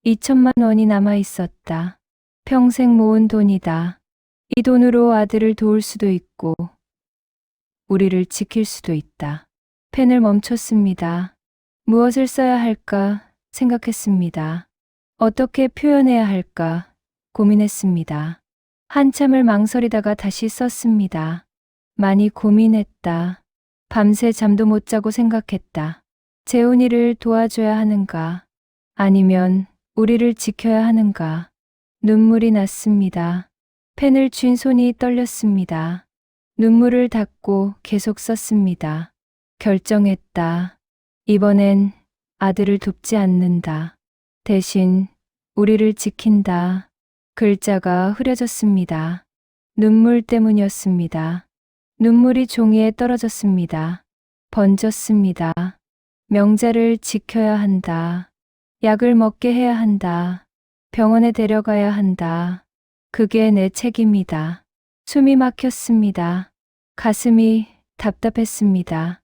2천만 원이 남아 있었다. 평생 모은 돈이다. 이 돈으로 아들을 도울 수도 있고 우리를 지킬 수도 있다. 펜을 멈췄습니다. 무엇을 써야 할까 생각했습니다. 어떻게 표현해야 할까 고민했습니다. 한참을 망설이다가 다시 썼습니다. 많이 고민했다. 밤새 잠도 못 자고 생각했다. 재훈이를 도와줘야 하는가? 아니면 우리를 지켜야 하는가? 눈물이 났습니다. 펜을 쥔 손이 떨렸습니다. 눈물을 닦고 계속 썼습니다. 결정했다. 이번엔 아들을 돕지 않는다. 대신 우리를 지킨다. 글자가 흐려졌습니다. 눈물 때문이었습니다. 눈물이 종이에 떨어졌습니다. 번졌습니다. 명자를 지켜야 한다. 약을 먹게 해야 한다. 병원에 데려가야 한다. 그게 내 책임이다. 숨이 막혔습니다. 가슴이 답답했습니다.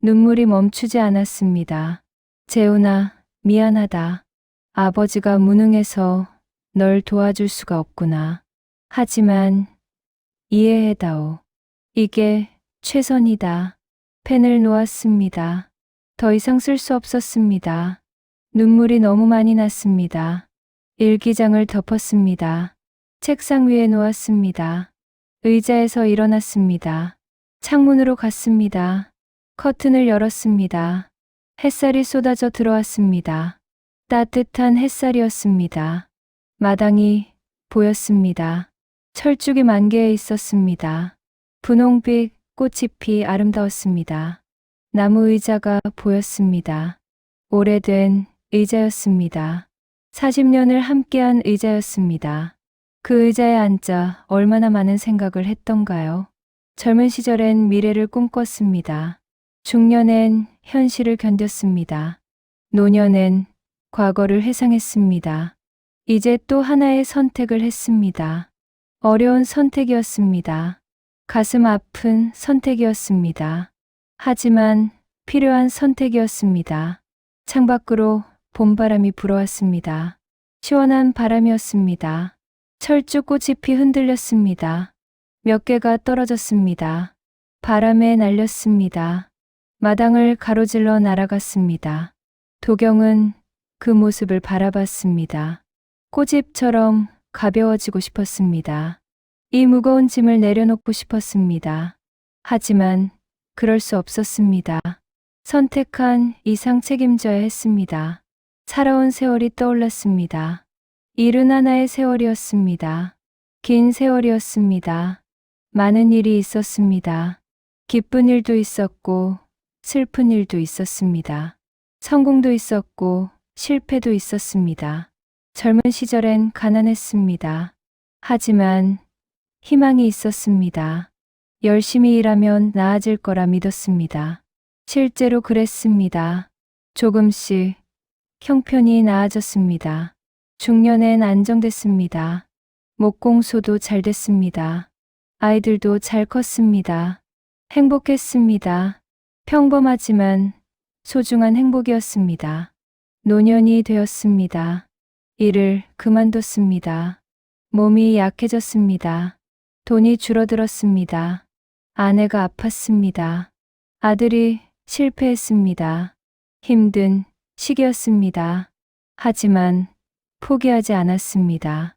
눈물이 멈추지 않았습니다. 재훈아, 미안하다. 아버지가 무능해서 널 도와줄 수가 없구나. 하지만 이해해다오. 이게 최선이다. 펜을 놓았습니다. 더 이상 쓸 수 없었습니다. 눈물이 너무 많이 났습니다. 일기장을 덮었습니다. 책상 위에 놓았습니다. 의자에서 일어났습니다. 창문으로 갔습니다. 커튼을 열었습니다. 햇살이 쏟아져 들어왔습니다. 따뜻한 햇살이었습니다. 마당이 보였습니다. 철쭉이 만개해 있었습니다. 분홍빛 꽃잎이 아름다웠습니다. 나무 의자가 보였습니다. 오래된 의자였습니다. 40년을 함께한 의자였습니다. 그 의자에 앉아 얼마나 많은 생각을 했던가요? 젊은 시절엔 미래를 꿈꿨습니다. 중년엔 현실을 견뎠습니다. 노년엔 과거를 회상했습니다. 이제 또 하나의 선택을 했습니다. 어려운 선택이었습니다. 가슴 아픈 선택이었습니다. 하지만 필요한 선택이었습니다. 창밖으로 봄바람이 불어왔습니다. 시원한 바람이었습니다. 철쭉꽃잎이 흔들렸습니다. 몇 개가 떨어졌습니다. 바람에 날렸습니다. 마당을 가로질러 날아갔습니다. 도경은 그 모습을 바라봤습니다. 꽃잎처럼 가벼워지고 싶었습니다. 이 무거운 짐을 내려놓고 싶었습니다. 하지만 그럴 수 없었습니다. 선택한 이상 책임져야 했습니다. 살아온 세월이 떠올랐습니다. 71의 세월이었습니다. 긴 세월이었습니다. 많은 일이 있었습니다. 기쁜 일도 있었고 슬픈 일도 있었습니다. 성공도 있었고 실패도 있었습니다. 젊은 시절엔 가난했습니다. 하지만 희망이 있었습니다. 열심히 일하면 나아질 거라 믿었습니다. 실제로 그랬습니다. 조금씩 형편이 나아졌습니다. 중년엔 안정됐습니다. 목공소도 잘 됐습니다. 아이들도 잘 컸습니다. 행복했습니다. 평범하지만 소중한 행복이었습니다. 노년이 되었습니다. 일을 그만뒀습니다. 몸이 약해졌습니다. 돈이 줄어들었습니다. 아내가 아팠습니다. 아들이 실패했습니다. 힘든 시기였습니다. 하지만 포기하지 않았습니다.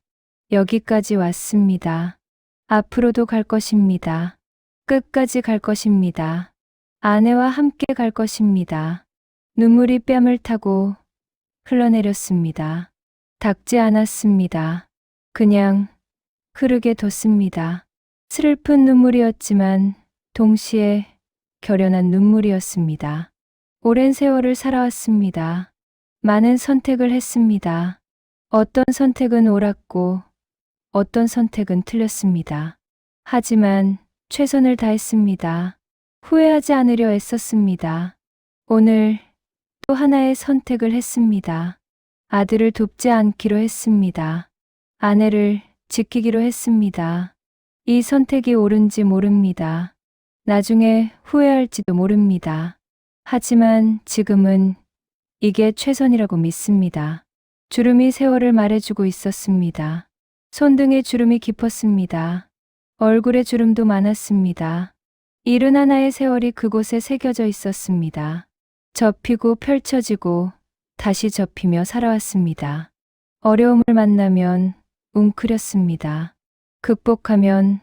여기까지 왔습니다. 앞으로도 갈 것입니다. 끝까지 갈 것입니다. 아내와 함께 갈 것입니다. 눈물이 뺨을 타고 흘러내렸습니다. 닦지 않았습니다. 그냥 흐르게 뒀습니다. 슬픈 눈물이었지만 동시에 결연한 눈물이었습니다. 오랜 세월을 살아왔습니다. 많은 선택을 했습니다. 어떤 선택은 옳았고 어떤 선택은 틀렸습니다. 하지만 최선을 다했습니다. 후회하지 않으려 애썼습니다. 오늘 또 하나의 선택을 했습니다. 아들을 돕지 않기로 했습니다. 아내를 지키기로 했습니다. 이 선택이 옳은지 모릅니다. 나중에 후회할지도 모릅니다. 하지만 지금은 이게 최선이라고 믿습니다. 주름이 세월을 말해주고 있었습니다. 손등에 주름이 깊었습니다. 얼굴에 주름도 많았습니다. 이른 하나의 세월이 그곳에 새겨져 있었습니다. 접히고 펼쳐지고 다시 접히며 살아왔습니다. 어려움을 만나면 웅크렸습니다. 극복하면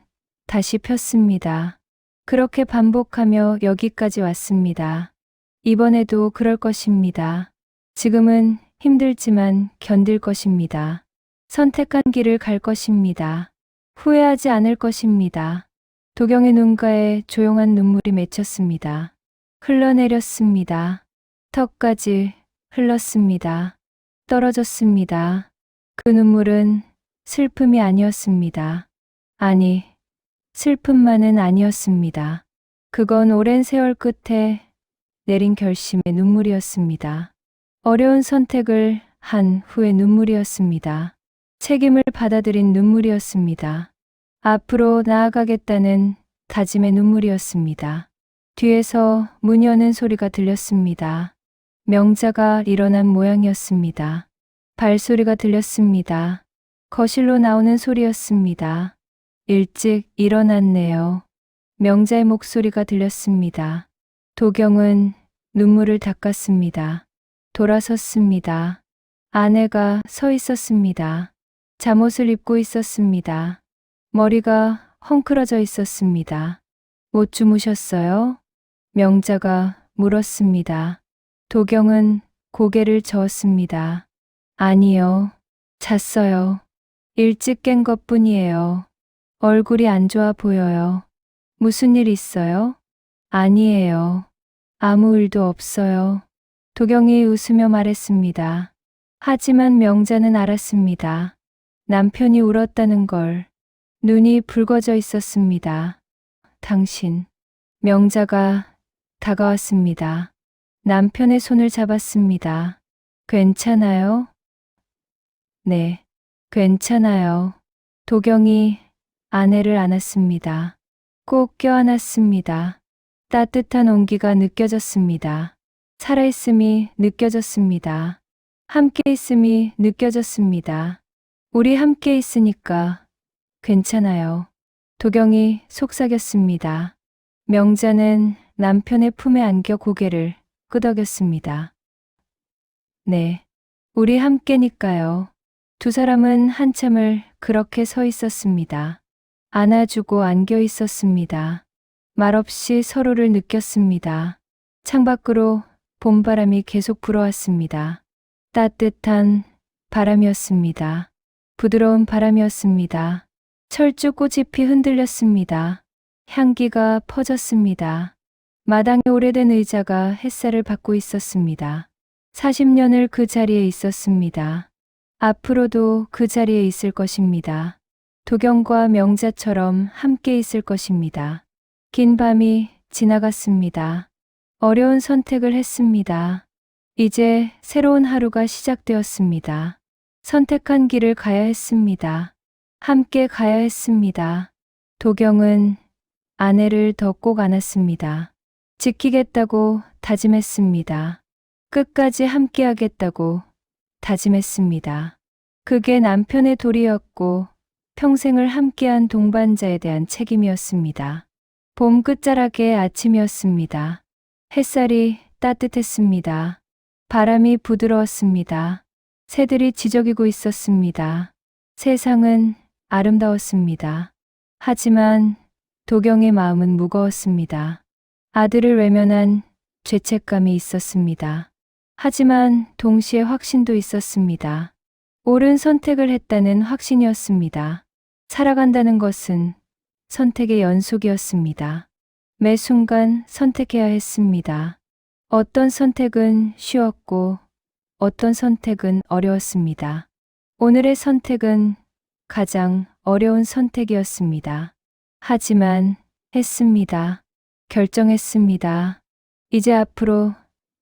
다시 폈습니다. 그렇게 반복하며 여기까지 왔습니다. 이번에도 그럴 것입니다. 지금은 힘들지만 견딜 것입니다. 선택한 길을 갈 것입니다. 후회하지 않을 것입니다. 도경의 눈가에 조용한 눈물이 맺혔습니다. 흘러내렸습니다. 턱까지 흘렀습니다. 떨어졌습니다. 그 눈물은 슬픔이 아니었습니다. 아니, 슬픔만은 아니었습니다. 그건 오랜 세월 끝에 내린 결심의 눈물이었습니다. 어려운 선택을 한 후의 눈물이었습니다. 책임을 받아들인 눈물이었습니다. 앞으로 나아가겠다는 다짐의 눈물이었습니다. 뒤에서 문 여는 소리가 들렸습니다. 명자가 일어난 모양이었습니다. 발소리가 들렸습니다. 거실로 나오는 소리였습니다. 일찍 일어났네요. 명자의 목소리가 들렸습니다. 도경은 눈물을 닦았습니다. 돌아섰습니다. 아내가 서 있었습니다. 잠옷을 입고 있었습니다. 머리가 헝클어져 있었습니다. 못 주무셨어요? 명자가 물었습니다. 도경은 고개를 저었습니다. 아니요. 잤어요. 일찍 깬 것뿐이에요. 얼굴이 안 좋아 보여요. 무슨 일 있어요? 아니에요. 아무 일도 없어요. 도경이 웃으며 말했습니다. 하지만 명자는 알았습니다. 남편이 울었다는 걸. 눈이 붉어져 있었습니다. 당신. 명자가 다가왔습니다. 남편의 손을 잡았습니다. 괜찮아요? 네, 괜찮아요. 도경이 아내를 안았습니다. 꼭 껴안았습니다. 따뜻한 온기가 느껴졌습니다. 살아있음이 느껴졌습니다. 함께 있음이 느껴졌습니다. 우리 함께 있으니까 괜찮아요. 도경이 속삭였습니다. 명자는 남편의 품에 안겨 고개를 끄덕였습니다. 네, 우리 함께니까요. 두 사람은 한참을 그렇게 서 있었습니다. 안아주고 안겨 있었습니다. 말없이 서로를 느꼈습니다. 창밖으로 봄바람이 계속 불어왔습니다. 따뜻한 바람이었습니다. 부드러운 바람이었습니다. 철쭉꽃잎이 흔들렸습니다. 향기가 퍼졌습니다. 마당에 오래된 의자가 햇살을 받고 있었습니다. 40년을 그 자리에 있었습니다. 앞으로도 그 자리에 있을 것입니다. 도경과 명자처럼 함께 있을 것입니다. 긴 밤이 지나갔습니다. 어려운 선택을 했습니다. 이제 새로운 하루가 시작되었습니다. 선택한 길을 가야 했습니다. 함께 가야 했습니다. 도경은 아내를 더 꼭 안았습니다. 지키겠다고 다짐했습니다. 끝까지 함께하겠다고 다짐했습니다. 그게 남편의 도리였고 평생을 함께한 동반자에 대한 책임이었습니다. 봄 끝자락의 아침이었습니다. 햇살이 따뜻했습니다. 바람이 부드러웠습니다. 새들이 지저귀고 있었습니다. 세상은 아름다웠습니다. 하지만 도경의 마음은 무거웠습니다. 아들을 외면한 죄책감이 있었습니다. 하지만 동시에 확신도 있었습니다. 옳은 선택을 했다는 확신이었습니다. 살아간다는 것은 선택의 연속이었습니다. 매 순간 선택해야 했습니다. 어떤 선택은 쉬웠고 어떤 선택은 어려웠습니다. 오늘의 선택은 가장 어려운 선택이었습니다. 하지만 했습니다. 결정했습니다. 이제 앞으로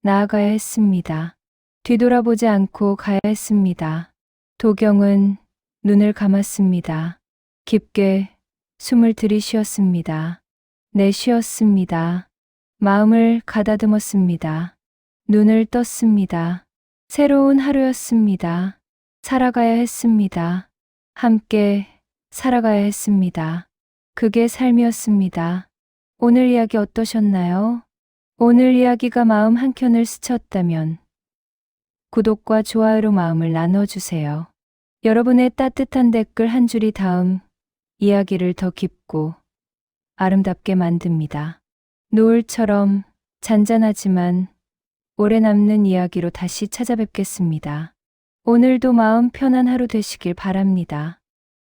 나아가야 했습니다. 뒤돌아보지 않고 가야 했습니다. 도경은 눈을 감았습니다. 깊게 숨을 들이쉬었습니다. 내쉬었습니다. 마음을 가다듬었습니다. 눈을 떴습니다. 새로운 하루였습니다. 살아가야 했습니다. 함께 살아가야 했습니다. 그게 삶이었습니다. 오늘 이야기 어떠셨나요? 오늘 이야기가 마음 한켠을 스쳤다면 구독과 좋아요로 마음을 나눠주세요. 여러분의 따뜻한 댓글 한 줄이 다음 이야기를 더 깊고 아름답게 만듭니다. 노을처럼 잔잔하지만 오래 남는 이야기로 다시 찾아뵙겠습니다. 오늘도 마음 편한 하루 되시길 바랍니다.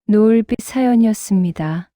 노을빛 사연이었습니다.